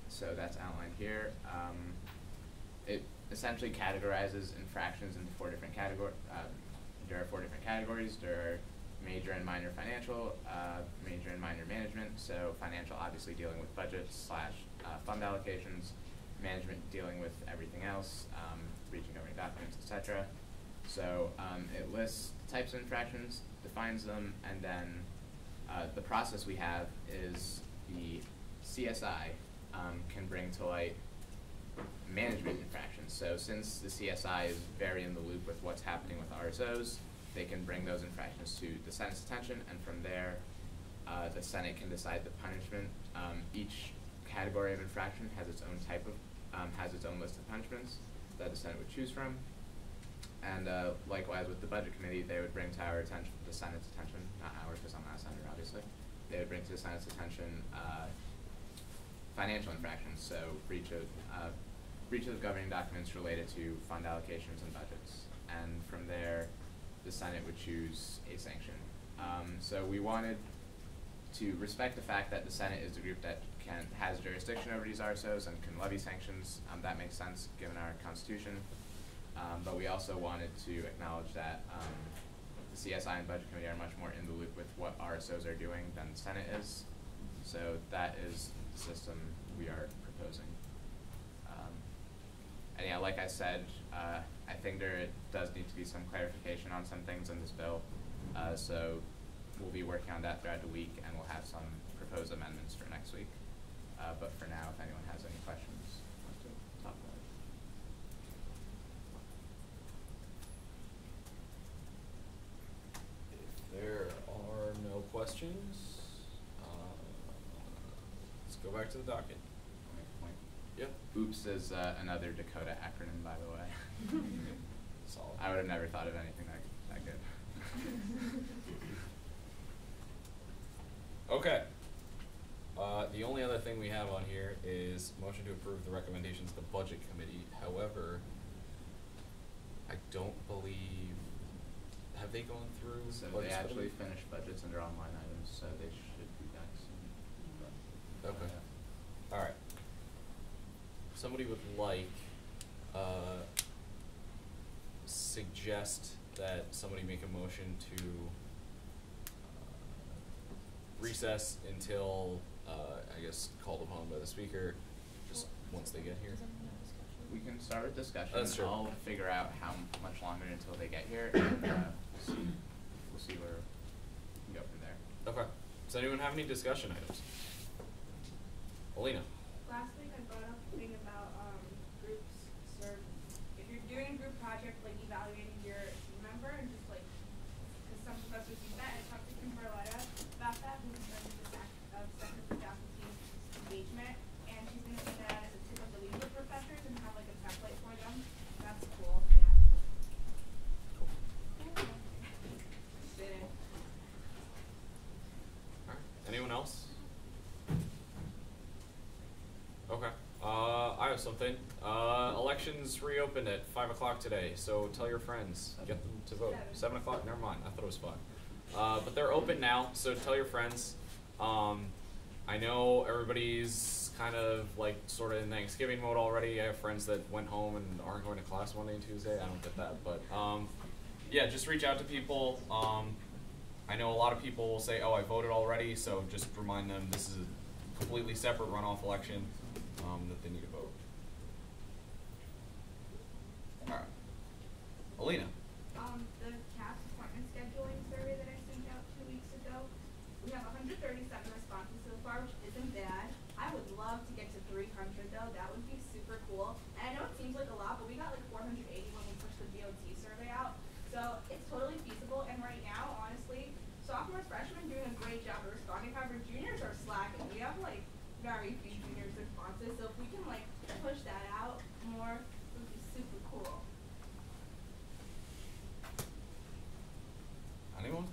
So that's outlined here. It essentially categorizes infractions into 4 different categories. There are 4 different categories. There are major and minor financial, major and minor management. So financial obviously dealing with budgets / fund allocations, management dealing with everything else, reaching governing documents, etc. So it lists the types of infractions, defines them, and then the process we have is the CSI can bring to light management infractions. So since the CSI is very in the loop with what's happening with RSOs, they can bring those infractions to the Senate's attention, and from there the Senate can decide the punishment. Each category of infraction has its own type of, has its own list of punishments that the Senate would choose from. And likewise with the Budget Committee, they would bring to our attention, the Senate's attention, not ours because I'm not a senator obviously, they would bring to the Senate's attention financial infractions, so breach of governing documents related to fund allocations and budgets. And from there, the Senate would choose a sanction. So we wanted to respect the fact that the Senate is the group that has jurisdiction over these RSOs and can levy sanctions. That makes sense given our Constitution. But we also wanted to acknowledge that the CSI and Budget Committee are much more in the loop with what RSOs are doing than the Senate is. So that is the system we are proposing. And yeah, like I said, I think there does need to be some clarification on some things in this bill. So we'll be working on that throughout the week, and we'll have some proposed amendments for next week. But for now, if anyone has any questions, I'd like to talk about it. If there are no questions, let's go back to the docket. Yep. OOPS is another Dakota acronym, by the way. Solid. I would have never thought of anything that good. Okay. The only other thing we have on here is motion to approve the recommendations of the Budget Committee. However, I don't believe, have they gone through? So budgets they for actually them? finished budgets and their online items, so they should be back soon. Okay. Alright. Somebody would like, suggest that somebody make a motion to recess until, I guess, called upon by the speaker, just once they get here. We can start with discussion. That's true. I'll figure out how much longer until they get here, and we'll see where we go from there. Okay. Does anyone have any discussion items? Alina. Last week I brought up the thing about groups serve. If you're doing a group project, like evaluating your team member and just like, because some professors do that, and I talked to Kim Barletta about that, who's in charge of the Center for Faculty Engagement, and she's going to do that as a tip of the lead with professors and have like a template for them. That's cool. Yeah. Did it. Anyone else? Okay. I have something. Elections reopened at 5 o'clock today, so tell your friends, get them to vote. 7 o'clock, never mind, I thought it was 5. But they're open now, so tell your friends. I know everybody's kind of like sort of in Thanksgiving mode already. I have friends that went home and aren't going to class Monday and Tuesday. I don't get that, but yeah, just reach out to people. I know a lot of people will say, oh, I voted already, so just remind them this is a completely separate runoff election that they need to vote. All right. Alina. The CAPS appointment scheduling survey that I sent out 2 weeks ago, we have 137 responses so far, which isn't bad. I would love to get to 300 though. That would be super cool. And I know it seems like a lot, but we got like 480 when we pushed the DOT survey out. So it's totally feasible. And right now, honestly, sophomores, freshmen doing a great job of responding. However, juniors are slacking. We have like very few juniors responses. So if we can like push that out more, it would be super cool. Anyone?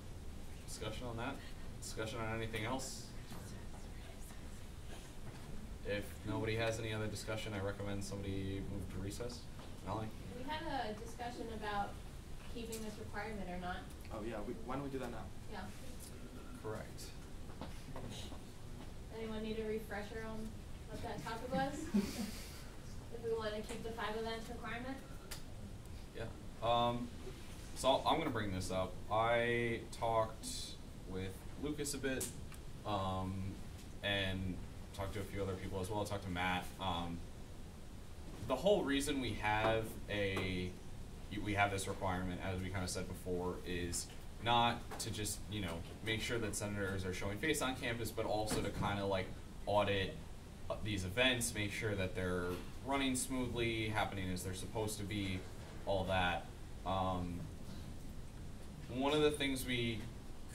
Discussion on that? Discussion on anything else? If nobody has any other discussion, I recommend somebody move to recess. Molly? We had a discussion about keeping this requirement or not. Oh yeah, why don't we do that now? Yeah. Correct. Anyone need a refresher on what that topic was? If we want to keep the 5 events requirement? Yeah. So I'm going to bring this up. I talked with Lucas a bit, and talked to a few other people as well. I talked to Matt. The whole reason we have this requirement, as we kind of said before, is not to just, you know, make sure that senators are showing face on campus, but also to kind of like audit these events, make sure that they're running smoothly, happening as they're supposed to be, all that. One of the things we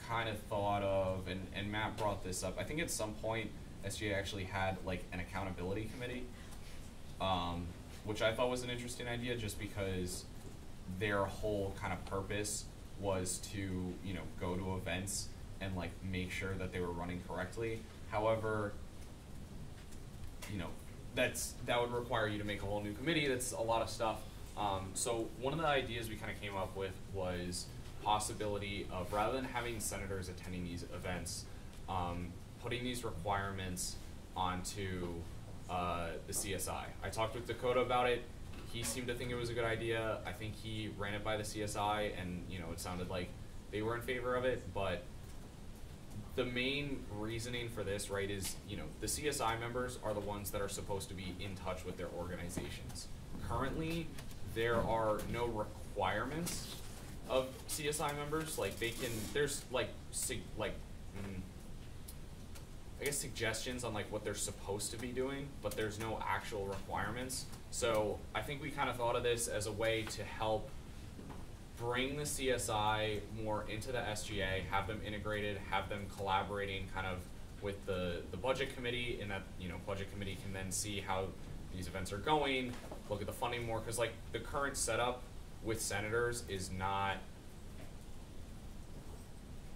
kind of thought of, and Matt brought this up, I think at some point SGA actually had like an accountability committee, which I thought was an interesting idea just because their whole kind of purpose was to, you know, go to events and like make sure that they were running correctly. However, you know, that would require you to make a whole new committee. That's a lot of stuff. So one of the ideas we kind of came up with was possibility of, rather than having senators attending these events, putting these requirements onto the CSI. I talked with Dakota about it. He seemed to think it was a good idea. I think he ran it by the CSI, and you know, it sounded like they were in favor of it. But the main reasoning for this, right, is, you know, the CSI members are the ones that are supposed to be in touch with their organizations. Currently, there are no requirements of CSI members. Like they can, there's like I guess suggestions on like what they're supposed to be doing, but there's no actual requirements. So I think we kind of thought of this as a way to help bring the CSI more into the SGA, have them integrated, have them collaborating kind of with the budget committee, and that, you know, budget committee can then see how these events are going, look at the funding more, because like the current setup with senators is not,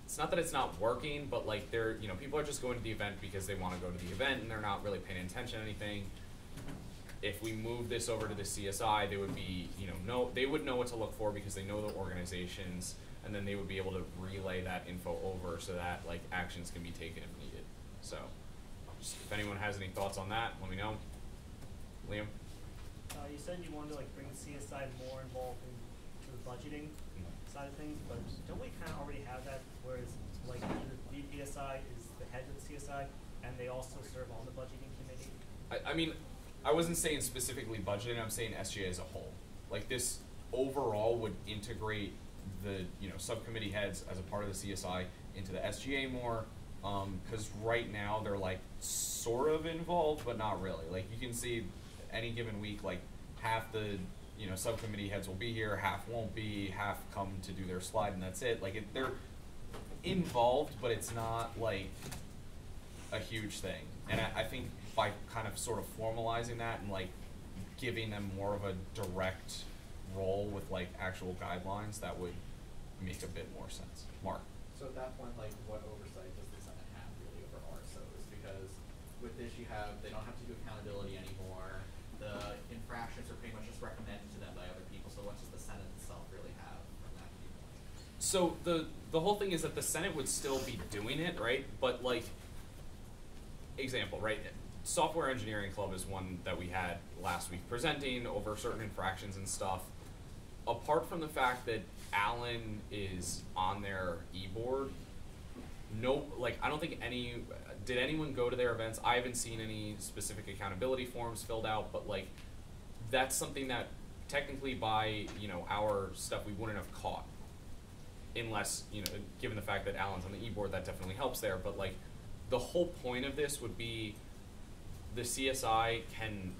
it's not that it's not working, but like they're, you know, people are just going to the event because they want to go to the event and they're not really paying attention to anything. If we move this over to the CSI, they would be, you know, they would know what to look for because they know the organizations, and then they would be able to relay that info over so that like actions can be taken if needed. So just, if anyone has any thoughts on that, let me know. Liam? You said you wanted to like bring the CSI more involved into the budgeting side of things, but don't we kind of already have that, whereas like the VPSI is the head of the CSI, and they also serve on the budgeting committee? I mean, I wasn't saying specifically budgeting, I'm saying SGA as a whole. Like this overall would integrate the, you know, subcommittee heads as a part of the CSI into the SGA more, because right now they're like sort of involved, but not really. Like you can see any given week, like half the subcommittee heads will be here, half won't be, half come to do their slide, and that's it. Like they're involved, but it's not like a huge thing. And I think by kind of sort of formalizing that and like giving them more of a direct role with like actual guidelines, that would make a bit more sense. Mark. So at that point, like, what oversight does the Senate have really over RSOs? Because with this, they don't have to do accountability anymore. The infractions are pretty much just recommended to them by other people. So what does the Senate itself really have from that viewpoint? So the whole thing is that the Senate would still be doing it, right? But like, example, right? Software Engineering Club is one that we had last week presenting over certain infractions and stuff. Apart from the fact that Alan is on their e-board, I don't think did anyone go to their events? I haven't seen any specific accountability forms filled out, but like, that's something that technically by, our stuff we wouldn't have caught. Unless, given the fact that Alan's on the e-board, that definitely helps there, but like, the whole point of this would be the CSI can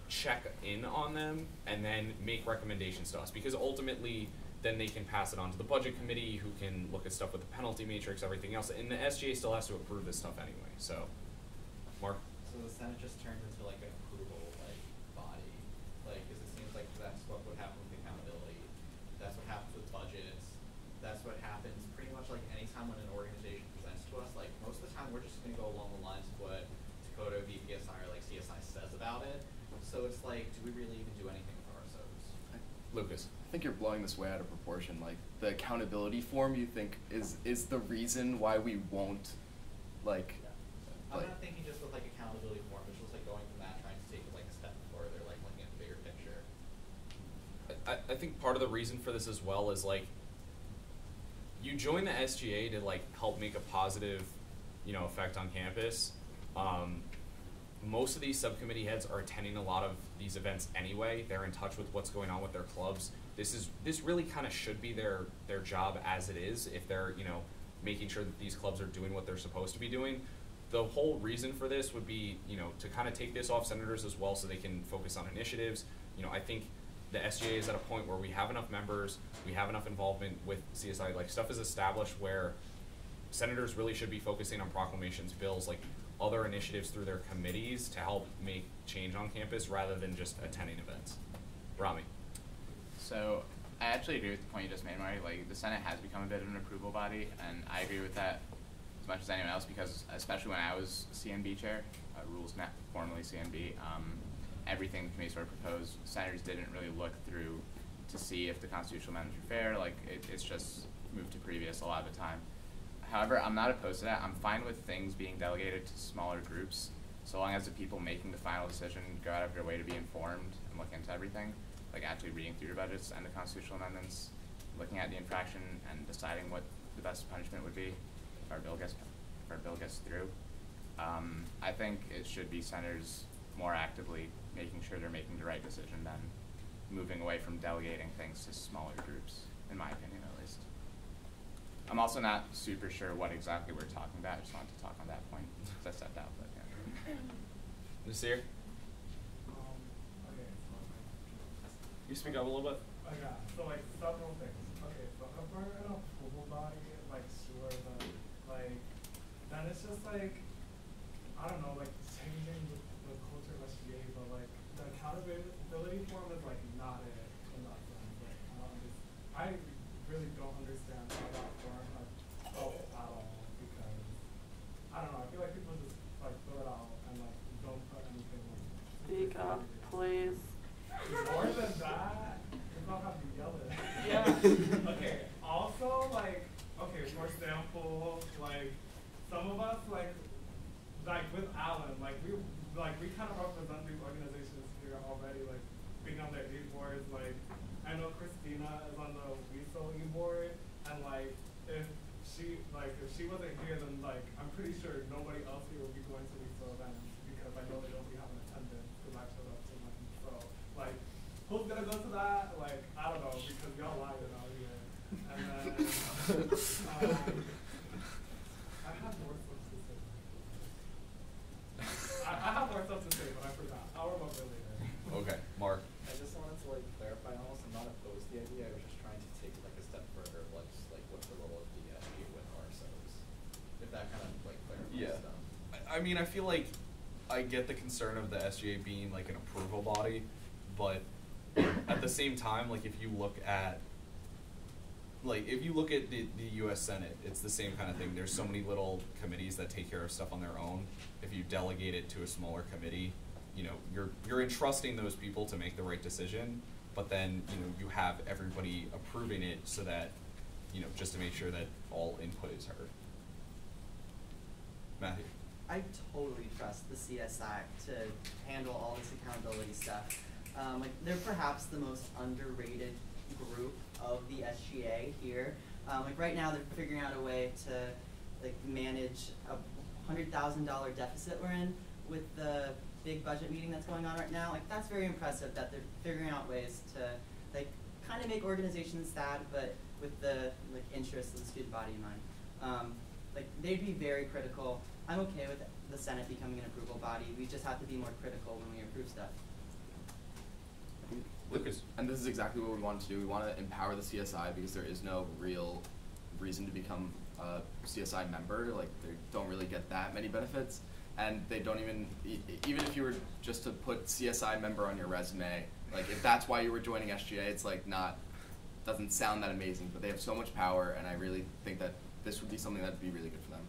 check in on them and then make recommendations to us, because ultimately then they can pass it on to the budget committee, who can look at stuff with the penalty matrix, everything else, and the SGA still has to approve this stuff anyway. So, Mark? So the Senate just turned into like an approval body, because it seems like that's what would happen with accountability. That's what happens with budgets. That's what happens pretty much like anytime when an organization presents to us. Like most of the time, we're just going to go along the lines of what Dakota, VPSI, or like CSI says about it. So it's like, do we really even do anything with RSOs? Lucas. I think you're blowing this way out of proportion. Like the accountability form, you think is the reason why we won't like. I'm not thinking just with like accountability form, but just like going from that, trying to take it like a step further, like looking at the bigger picture. I think part of the reason for this as well is like, you join the SGA to like help make a positive, effect on campus. Most of these subcommittee heads are attending a lot of these events anyway. They're in touch with what's going on with their clubs. This really kind of should be their job as it is, if they're making sure that these clubs are doing what they're supposed to be doing. The whole reason for this would be to kind of take this off senators as well, so they can focus on initiatives. I think the SGA is at a point where we have enough members, we have enough involvement with CSI. Like stuff is established where senators really should be focusing on proclamations, bills, like other initiatives through their committees to help make change on campus rather than just attending events. Rami. So I actually agree with the point you just made, Mari. Like the Senate has become a bit of an approval body, and I agree with that as much as anyone else, because especially when I was CNB chair, rules not formerly CNB, everything the committee sort of proposed, senators didn't really look through to see if the constitutional amendments were fair. Like it's just moved to previous a lot of the time. However, I'm not opposed to that. I'm fine with things being delegated to smaller groups, so long as the people making the final decision go out of their way to be informed and look into everything, like actually reading through your budgets and the constitutional amendments, looking at the infraction and deciding what the best punishment would be if our bill gets through. I think it should be senators more actively making sure they're making the right decision than moving away from delegating things to smaller groups, in my opinion at least. I'm also not super sure what exactly we're talking about. I just wanted to talk on that point because I stepped out, but yeah. Nasir? Okay. You speak up a little bit? Okay, so like several things. Okay, so if we're in a approval body, like sure, but like, then it's just like, I don't know, like same thing with the culture of SGA, but like the accountability form is like not it in that sense. Like, I really don't understand how that form like helps at all, because I don't know, I feel like people just like fill it out and like don't put anything like. Speak up, please. More than that, you don't have to yell it. Yeah. Okay, also like, okay, for example, like some of us like with Alan, like we kind of represent these organizations here already, like being on their e-boards. Like I know Christina is on the WISO e-board, and like if she wasn't here, then like I'm pretty sure nobody else here would be going to WISO events, because I know they don't be having attendance because I showed up to them. So like, who's gonna go to that? Like I don't know, because y'all lying out here. And then I have more stuff. I mean, I feel like I get the concern of the SGA being like an approval body, but at the same time, like if you look at the U.S. Senate, it's the same kind of thing. There's so many little committees that take care of stuff on their own. If you delegate it to a smaller committee, you know, you're entrusting those people to make the right decision, but then, you know, you have everybody approving it so that, you know, just to make sure that all input is heard. Matthew. I totally trust the CSI to handle all this accountability stuff. Like they're perhaps the most underrated group of the SGA here. Like right now they're figuring out a way to like manage a $100,000 deficit we're in with the big budget meeting that's going on right now. Like that's very impressive that they're figuring out ways to like kind of make organizations sad, but with the like interests of the student body in mind. Like they'd be very critical. I'm okay with the Senate becoming an approval body. We just have to be more critical when we approve stuff. Lucas. And this is exactly what we want to do. We want to empower the CSI because there is no real reason to become a CSI member. Like they don't really get that many benefits, and they don't even if you were just to put CSI member on your resume, like if that's why you were joining SGA, it's like doesn't sound that amazing. But they have so much power, and I really think that this would be something that would be really good for them.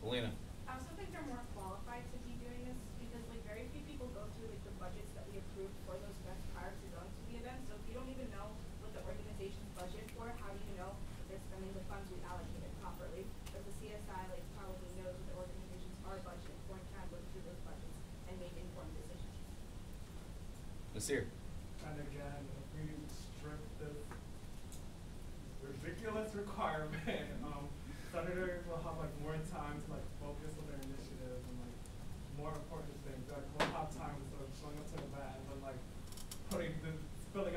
Elena. I also think they're more qualified to be doing this because like very few people go through like the budgets that we approve for those events prior to going to the event. So if you don't even know what the organization's budget for, how do you know if they're spending the funds we allocated properly? But the CSI like probably knows what the organizations are budgeting for and can look through those budgets and make informed decisions. Nasir. And again, if we strip this ridiculous requirement, senators will have like more time to like focus on their initiatives and like more important things. Like we'll have time instead of showing up to the event and then like filling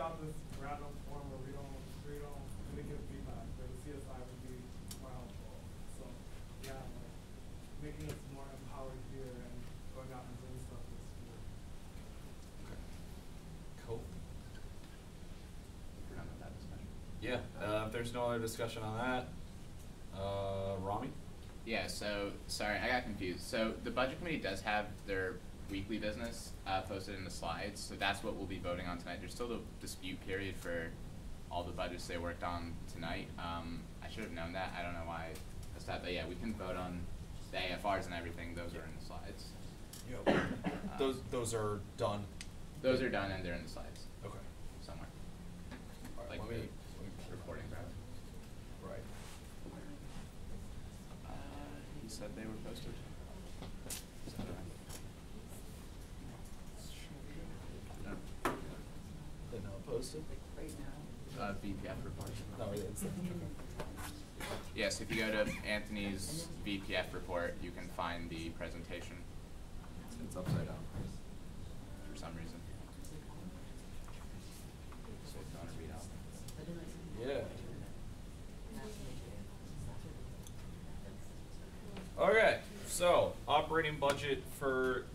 out this random form where we don't really give feedback. Where the CSI would be more helpful. So yeah, like making us more empowered here and going out and doing stuff this year. Okay. Cool. We're done with that discussion. Yeah. If there's no other discussion on that. Rami? Yeah, so, sorry, I got confused. So the Budget Committee does have their weekly business posted in the slides, so that's what we'll be voting on tonight. There's still the dispute period for all the budgets they worked on tonight. I should have known that. I don't know why I missed that, but yeah, we can vote on the AFRs and everything. Those are in the slides. Yep. Those are done? Those are done and they're in the slides. Okay. Somewhere. All right, Like let me reporting about. Right. He said they were posted. Is that right? No. They're not posted? Right now. VPF report. No, it's Yes, if you go to Anthony's VPF report, you can find the presentation. It's upside down. For some reason. So if you want to read out. Yeah. Okay, so operating budget for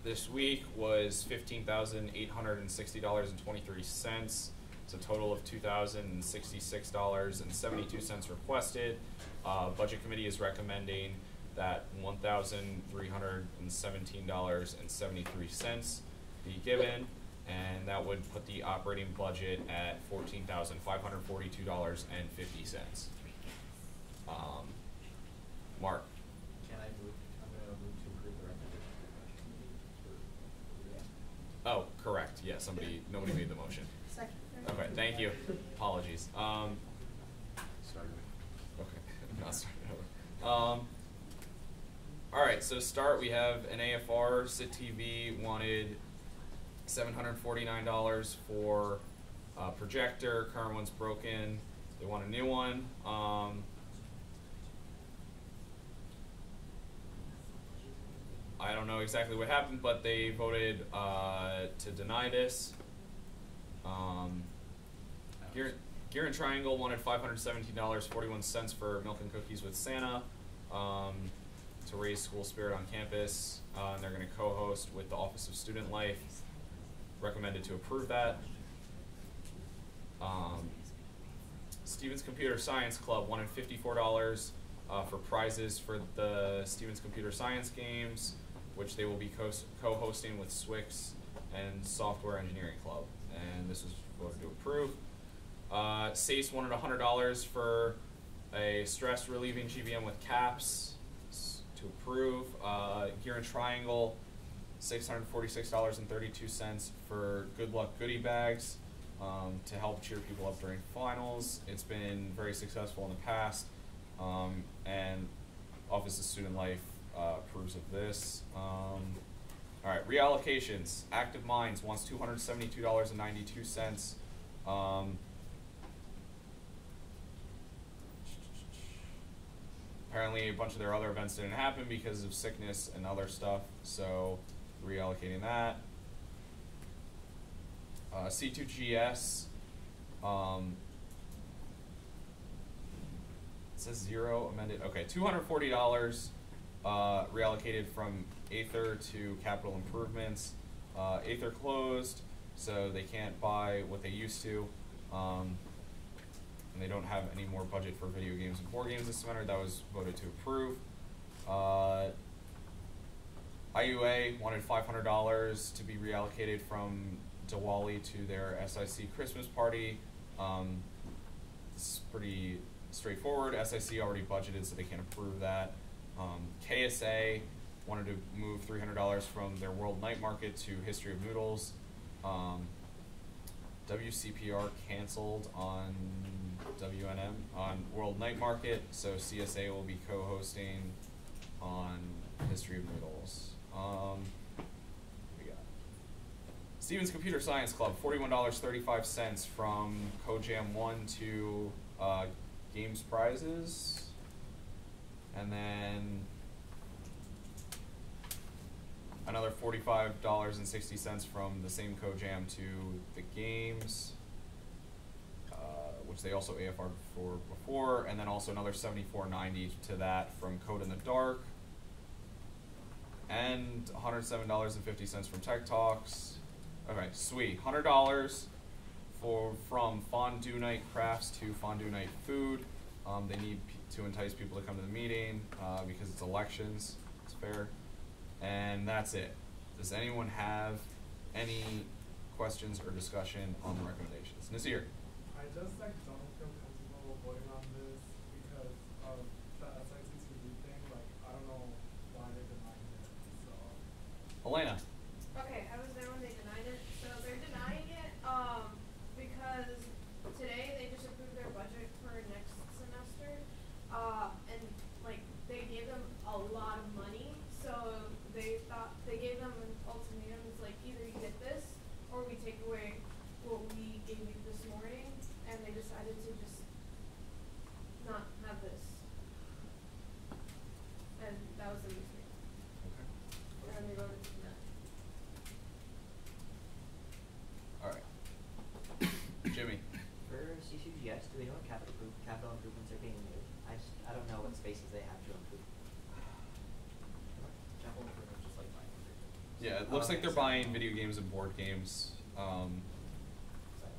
this week was $15,860.23. It's a total of $2,066.72 requested. Budget Committee is recommending that $1,317.73 be given, and that would put the operating budget at $14,542.50. Mark. Can I move? I'm going to move to approve the recommendation. Oh, correct. Yeah, nobody made the motion. Second. Okay, thank you. Apologies. Started. Okay, not starting over. All right, so to start, we have an AFR. SITTV wanted $749 for a projector. Current one's broken. They want a new one. I don't know exactly what happened, but they voted to deny this. Gear and Triangle wanted $517.41 for Milk and Cookies with Santa to raise school spirit on campus. And they're going to co-host with the Office of Student Life. Recommended to approve that. Stevens Computer Science Club wanted $54 for prizes for the Stevens Computer Science Games, which they will be co-hosting with SWIX and Software Engineering Club. And this was voted to approve. SACE wanted $100 for a stress relieving GBM with caps to approve. Here in Triangle, $646.32 for Good Luck goodie bags to help cheer people up during finals. It's been very successful in the past, and Office of Student Life approves of this. All right, reallocations. Active Minds wants $272.92. Apparently a bunch of their other events didn't happen because of sickness and other stuff, so reallocating that. C2GS, it says 0 amended. Okay, $240 reallocated from Aether to capital improvements. Aether closed, so they can't buy what they used to. And they don't have any more budget for video games and board games this semester. That was voted to approve. IUA wanted $500 to be reallocated from Diwali to their SIC Christmas party. This is pretty straightforward. SIC already budgeted, so they can't approve that. KSA wanted to move $300 from their World Night Market to History of Noodles. WCPR canceled on WNM on World Night Market, so CSA will be co-hosting on History of Noodles. What we got? Stevens Computer Science Club, $41.35 from CoJam 1 to Games Prizes, and then another $45.60 from the same CoJam to the games, which they also AFR'd for before, and then also another $74.90 to that from Code in the Dark, and $107.50 from Tech Talks. Okay, sweet. $100 from Fondue Night Crafts to Fondue Night Food. They need to entice people to come to the meeting because it's elections. It's fair. And that's it. Does anyone have any questions or discussion on the recommendations? Nasir. I just don't feel comfortable voting on this because of the SITTV thing. I don't know why they denied it. So. Elena. Okay, I was there when they denied it. So they're denying it because today they just approved their budget for next semester, and they gave them a lot of money. So they gave them an ultimatum. It's either you get this or we take away what we gave you this morning, and they decided to just not have this. And that was the reason. Okay. And they voted to deny. All right. Jimmy. For C2GS, do we know what capital improvements are being made? I don't know what spaces they have to improve. Yeah, it looks like they're buying video games and board games. So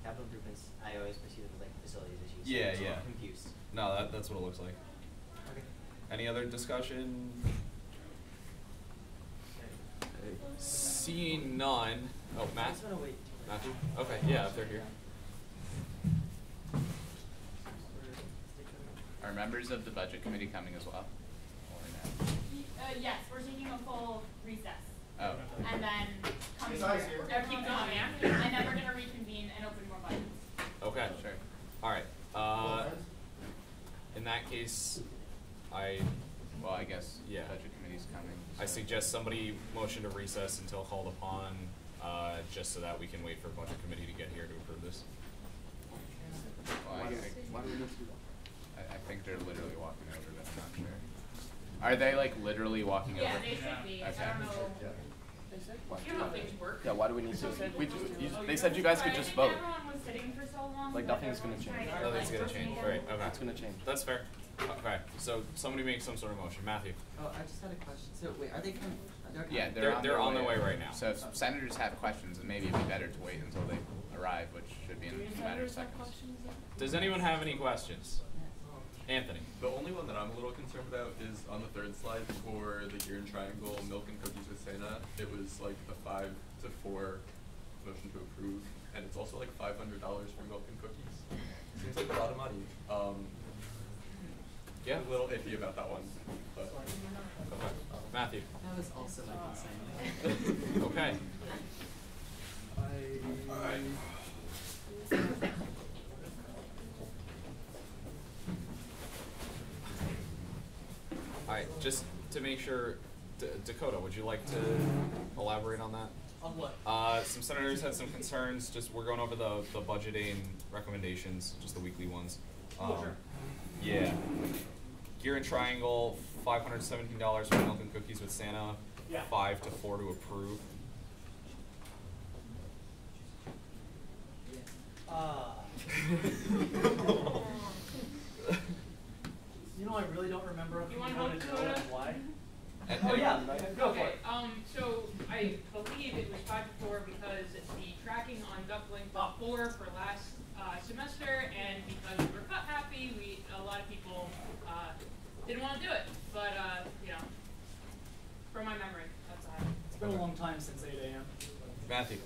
capital improvements, I always perceive it as facilities issues. So Yeah, I'm yeah. confused. No, that's what it looks like. Okay. Any other discussion? Seeing none. Oh, Matt? I just wanna wait. Matthew? Okay, yeah, if they're here. Are members of the budget committee coming as well? Or no? Yes, we're taking a full recess. Oh. And then coming Besides here, here. keep going, and then we're gonna reconvene and open more buttons. Okay. Sure. All right. In that case, I guess yeah. budget committee's coming. I suggest somebody motion to recess until called upon, just so that we can wait for budget committee to get here to approve this. Well, Why do we need to do that? I think they're literally walking over, but I'm not sure. Are they literally walking Yeah, over? they should be. Okay. I don't know. Why? You know how things work. Yeah, why do we need to? They said you guys could just vote. Everyone was sitting for so long. Nothing's gonna change. Nothing's gonna change. Right. Okay. It's gonna change. That's fair. Okay. So somebody make some sort of motion. Matthew. Oh, I just had a question. So wait, are they coming? Yeah, they're on their way right now. So if senators have questions, then maybe it'd be better to wait until they arrive, which should be in a matter of seconds. Does anyone have any questions? Anthony. The only one that I'm a little concerned about is on the third slide for the gear and triangle milk and cookies with Santa. It was like a 5 to 4 motion to approve, and it's also like $500 for milk and cookies. Seems like a lot of money. Yeah. A little iffy about that one. But. Okay. Matthew. That was also my concern. Okay. Alright, just to make sure, Dakota, would you like to elaborate on that? On what? Some senators had some concerns. Just we're going over the budgeting recommendations, just the weekly ones. Sure. Yeah. Gear and Triangle, $517 for milk and cookies with Santa. Yeah. 5 to 4 to approve. You know, I really don't remember if You we wanna voted help, no Dakota? and why. Oh yeah, go for Okay, it. so I believe it was 5 to 4 because the tracking on Duckling was 4 for last semester, and because we were cut happy, a lot of people didn't want to do it. But you know, from my memory, that's how. It's been a long time since 8 a.m. Matthew.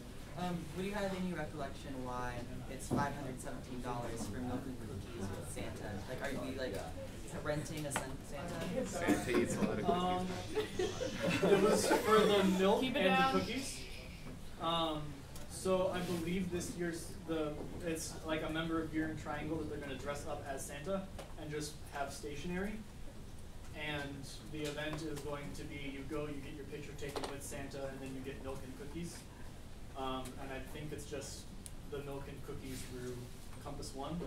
Would you have any recollection why it's $517 for milk and cookies with Santa? Like, are you like renting a Santa? Santa eats a lot of cookies. It was for the milk Keep it and down. the cookies. So I believe this year's it's like a member of Gear and Triangle that they're going to dress up as Santa and just have stationery. And the event is going to be you get your picture taken with Santa, and then you get milk and cookies. And I think it's just the milk and cookies through Compass One,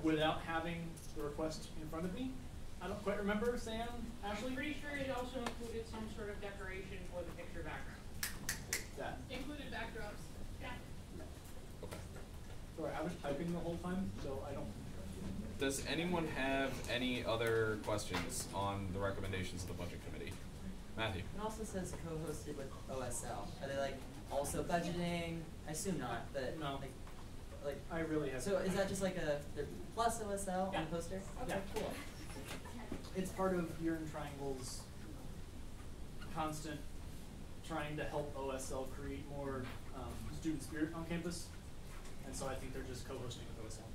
without having the request in front of me. I don't quite remember, Sam, Ashley? I'm pretty sure it also included some sort of decoration for the picture background. That. Included backdrops. Yeah. Sorry, I was typing the whole time, so I don't. Does anyone have any other questions on the recommendations of the budget committee? Matthew. It also says co-hosted with OSL. Are they like also budgeting? I assume not, but No. like I really have. So is that just like a plus OSL on the poster? Okay, Yeah. cool. It's part of Gear and Triangle's constant trying to help OSL create more student spirit on campus, and so I think they're just co-hosting with OSL.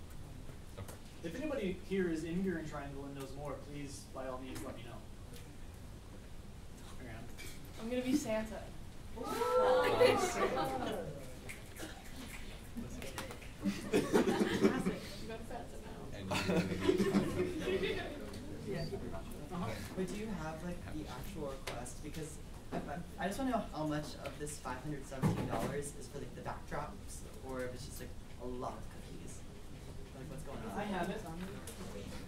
Okay. If anybody here is in Gear and Triangle and knows more, please by all means let me know. Hang on. I'm gonna be Santa. But do you have like the actual request? Because I just want to know how much of this $517 is for like the backdrops, or if it's just like a lot of cookies. Like what's going on? I have it.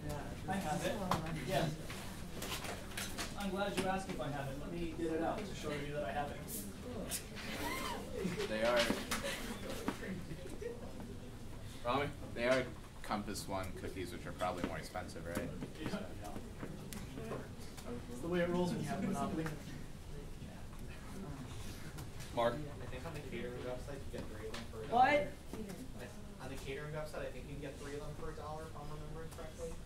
Yeah. I have it. Yes. I'm glad you asked if I have it. Let me get it out to show you that I have it. They are Compass One cookies, which are probably more expensive, right? Yeah. It's the way it rolls when you have a monopoly. Mark. I think on the catering website you get 3 of them for $1. What? On the catering website, I think you can get 3 of them for $1 if I'm remembering correctly.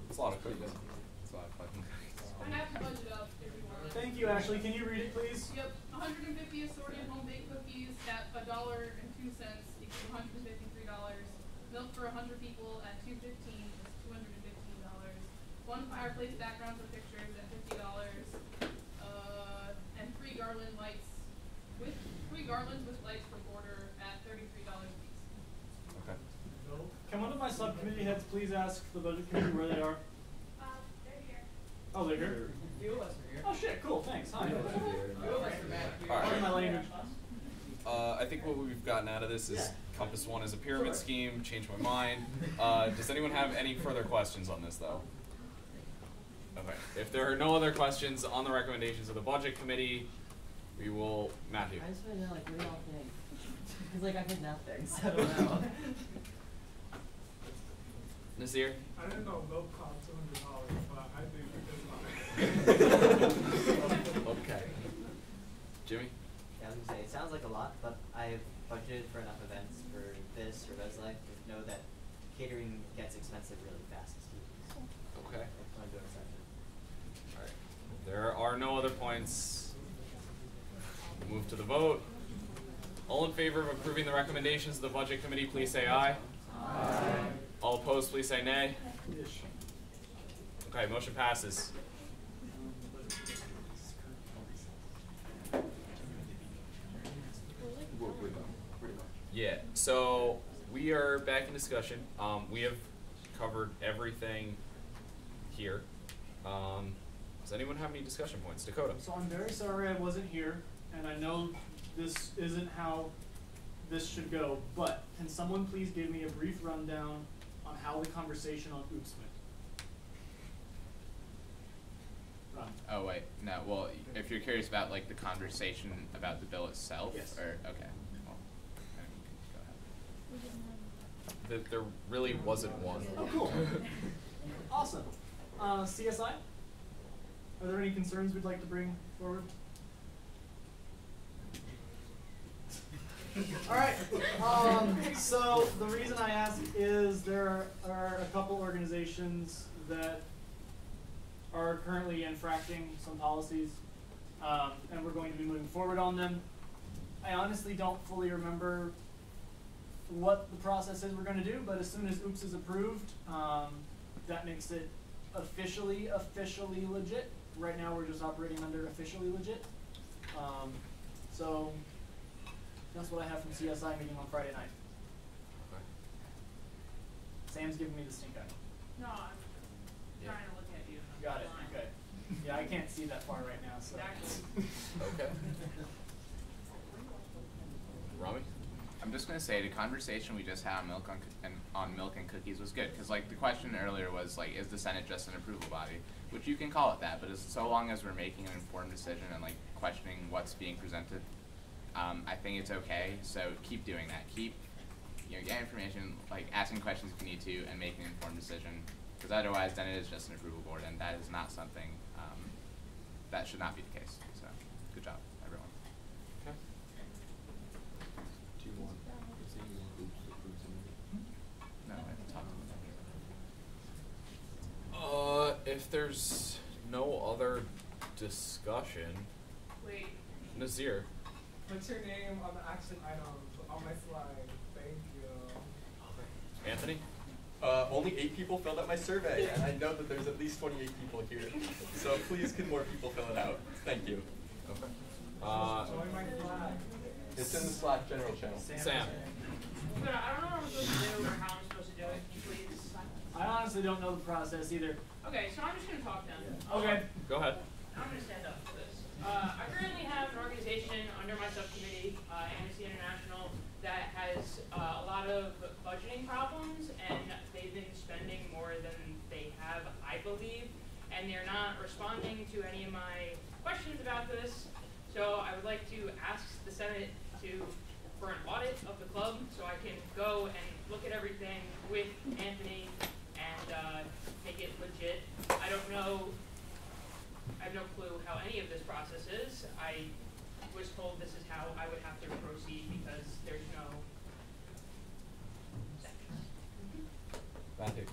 It's a lot of cookies. It's a lot of fucking cookies. I have the budget up if you want. Thank you, Ashley. Can you read it, please? Yep, 150 assorted home baked cookies at $1.02 equals $153. Milk for 100 people at $2.15 is $215. 1 fireplace background for pictures at $50. And 3 garland lights with 3 garlands with lights per order at $33 each. Okay. Can one of my subcommittee heads please ask the budget committee where they are? They're here. Oh, they're here? A few of us are here. Oh shit, cool, thanks. Hi. A few of us are back here. Pardon my language. I think what we've gotten out of this is Compass One is a pyramid scheme. Changed my mind. Does anyone have any further questions on this, though? Okay. If there are no other questions on the recommendations of the budget committee, we will. Matthew. I just want to know like what do y'all think? Because like I did nothing, so I don't know. Nasir. I didn't know milk cost $200, but I think it's fine. Okay. Jimmy. Yeah, I was gonna say, it sounds like a lot, but I've budgeted for enough events for this or Res Life to know that catering gets expensive really fast. Okay. Alright. There are no other points. Move to the vote. All in favor of approving the recommendations of the Budget Committee, please say aye. Aye. All opposed, please say nay. Okay, motion passes. Yeah, so we are back in discussion. We have covered everything here. Does anyone have any discussion points? Dakota? So I'm very sorry I wasn't here, and I know this isn't how this should go, but can someone please give me a brief rundown on how the conversation on Oops went? Run. Oh wait, no. Well, if you're curious about like the conversation about the bill itself, yes. Or okay. Well, go ahead. There really wasn't one. Oh, cool. Awesome. CSI? Are there any concerns we'd like to bring forward? All right. So the reason I ask is there are a couple organizations that are currently infracting some policies, and we're going to be moving forward on them. I honestly don't fully remember what the process is we're going to do, but as soon as Oops is approved, that makes it officially legit. Right now we're just operating under officially legit. So that's what I have from CSI meeting on Friday night. Okay. Sam's giving me the stink eye. No, I'm trying to look at you. Got it. Okay. Yeah, I can't see that far right now. So. Exactly. Okay. Rami? I'm just gonna say the conversation we just had on milk and cookies was good, because like the question earlier was like, is the Senate just an approval body? Which you can call it that, but as so long as we're making an informed decision and like questioning what's being presented, I think it's okay. So keep doing that. Keep get information, like asking questions if you need to, and making an informed decision. Because otherwise, then it is just an approval board, and that is not something that should not be the case. So good job, everyone. Okay. Do you want Oops to approve something? No, I haven't talked about that. If there's no other discussion, Wait. Nazir. What's your name on the action items on my slide? Thank you. Anthony? Only 8 people filled out my survey, and I know that there's at least 28 people here. So please, can more people fill it out? Thank you. Okay. Join my flag. It's in the Slack general channel. Sam. But I don't know what I'm supposed to do or how I'm supposed to do it. Can you please? I honestly don't know the process either. Okay, so I'm just going to talk then. Okay. Go ahead. I'm going to stand up for this. I currently have an organization under my subcommittee, Amnesty International, that has a lot of budgeting problems, and they've been spending more than they have, I believe, and they're not responding to any of my questions about this. So I would like to ask the Senate for an audit of the club, so I can go and look at everything with Anthony and make it legit. I have no clue how any of this process is. I was told this is how I would have to proceed because there's no sections. Matthew.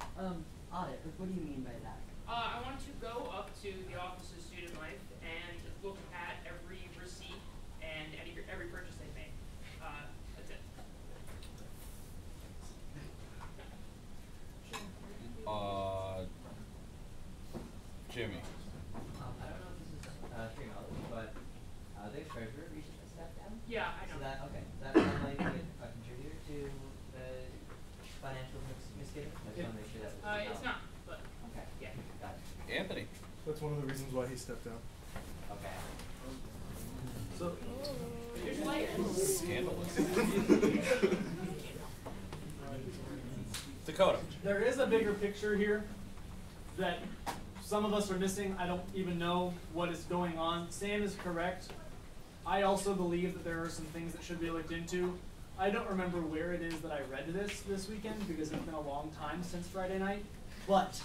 Audit, what do you mean by that? I want to go up to the Office of Student Life and look at every receipt and every purchase they've made. That's it. Jimmy. I don't know if this is pretty knowledge, but the treasurer recently stepped down. Yeah, I know. So that that might be a contributor to the financial misgivings. I just want to make sure that was It's not, but okay. yeah. Got it. Anthony. That's one of the reasons why he stepped down. Okay. So Here's layers. Scandalous. Dakota. there is a bigger picture here that some of us are missing. I don't even know what is going on. Sam is correct. I also believe that there are some things that should be looked into. I don't remember where it is that I read this weekend because it's been a long time since Friday night. But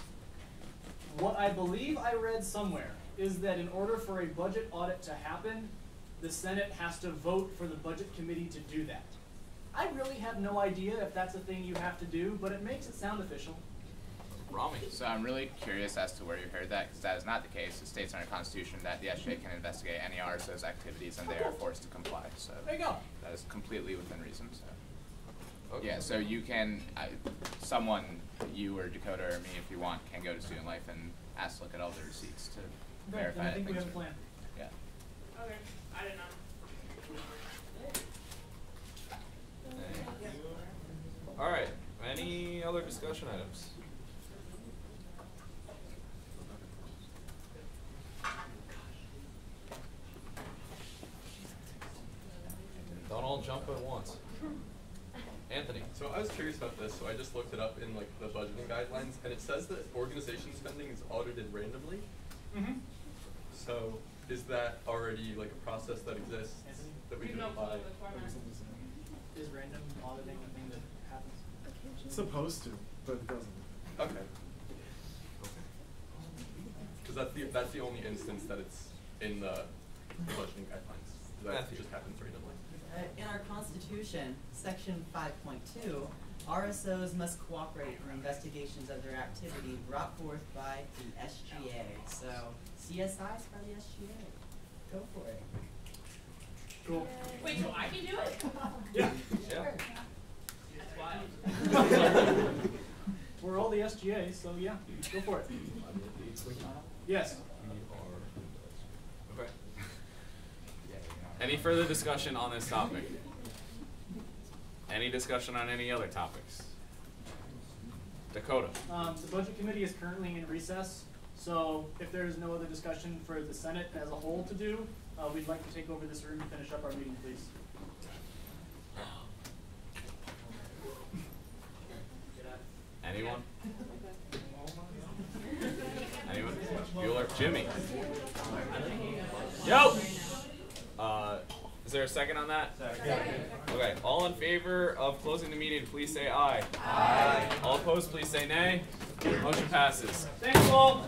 what I believe I read somewhere is that in order for a budget audit to happen, the Senate has to vote for the Budget Committee to do that. I really have no idea if that's a thing you have to do, but it makes it sound official. Rami. So I'm really curious as to where you heard that, because that is not the case. It states in our Constitution that the SGA can investigate any RSO's activities, and they are forced to comply. So there you go. That is completely within reason. So. Okay. Yeah, so you can, someone, you or Dakota or me, if you want, can go to Student Life and ask to look at all the receipts to verify I that think we things have a are- plan. Yeah. Okay, I didn't know. All right. Any other discussion items? Don't all jump at once. Anthony. So I was curious about this, so I just looked it up in like the budgeting guidelines, and it says that organization spending is audited randomly. Mm-hmm. So is that already like a process that exists that we can apply? Is random auditing a thing that happens? It's supposed to, but it doesn't. Okay. Because that's the only instance that it's in the budgeting guidelines. That just happens randomly. In our Constitution, Section 5.2, RSOs must cooperate in investigations of their activity brought forth by the SGA. So, CSI's by the SGA. Go for it. Cool. Wait, so I can do it? Yeah. Yeah. That's wild. We're all the SGA, so yeah, go for it. Yes. Okay. Any further discussion on this topic? Any discussion on any other topics? Dakota. The Budget Committee is currently in recess, so if there is no other discussion for the Senate as a whole to do, we'd like to take over this room and finish up our meeting, please. Anyone? Anyone? Bueller? Jimmy? Yo! Is there a second on that? Second. Okay, all in favor of closing the meeting, please say aye. Aye. All opposed, please say nay. Motion passes. Thanks, all.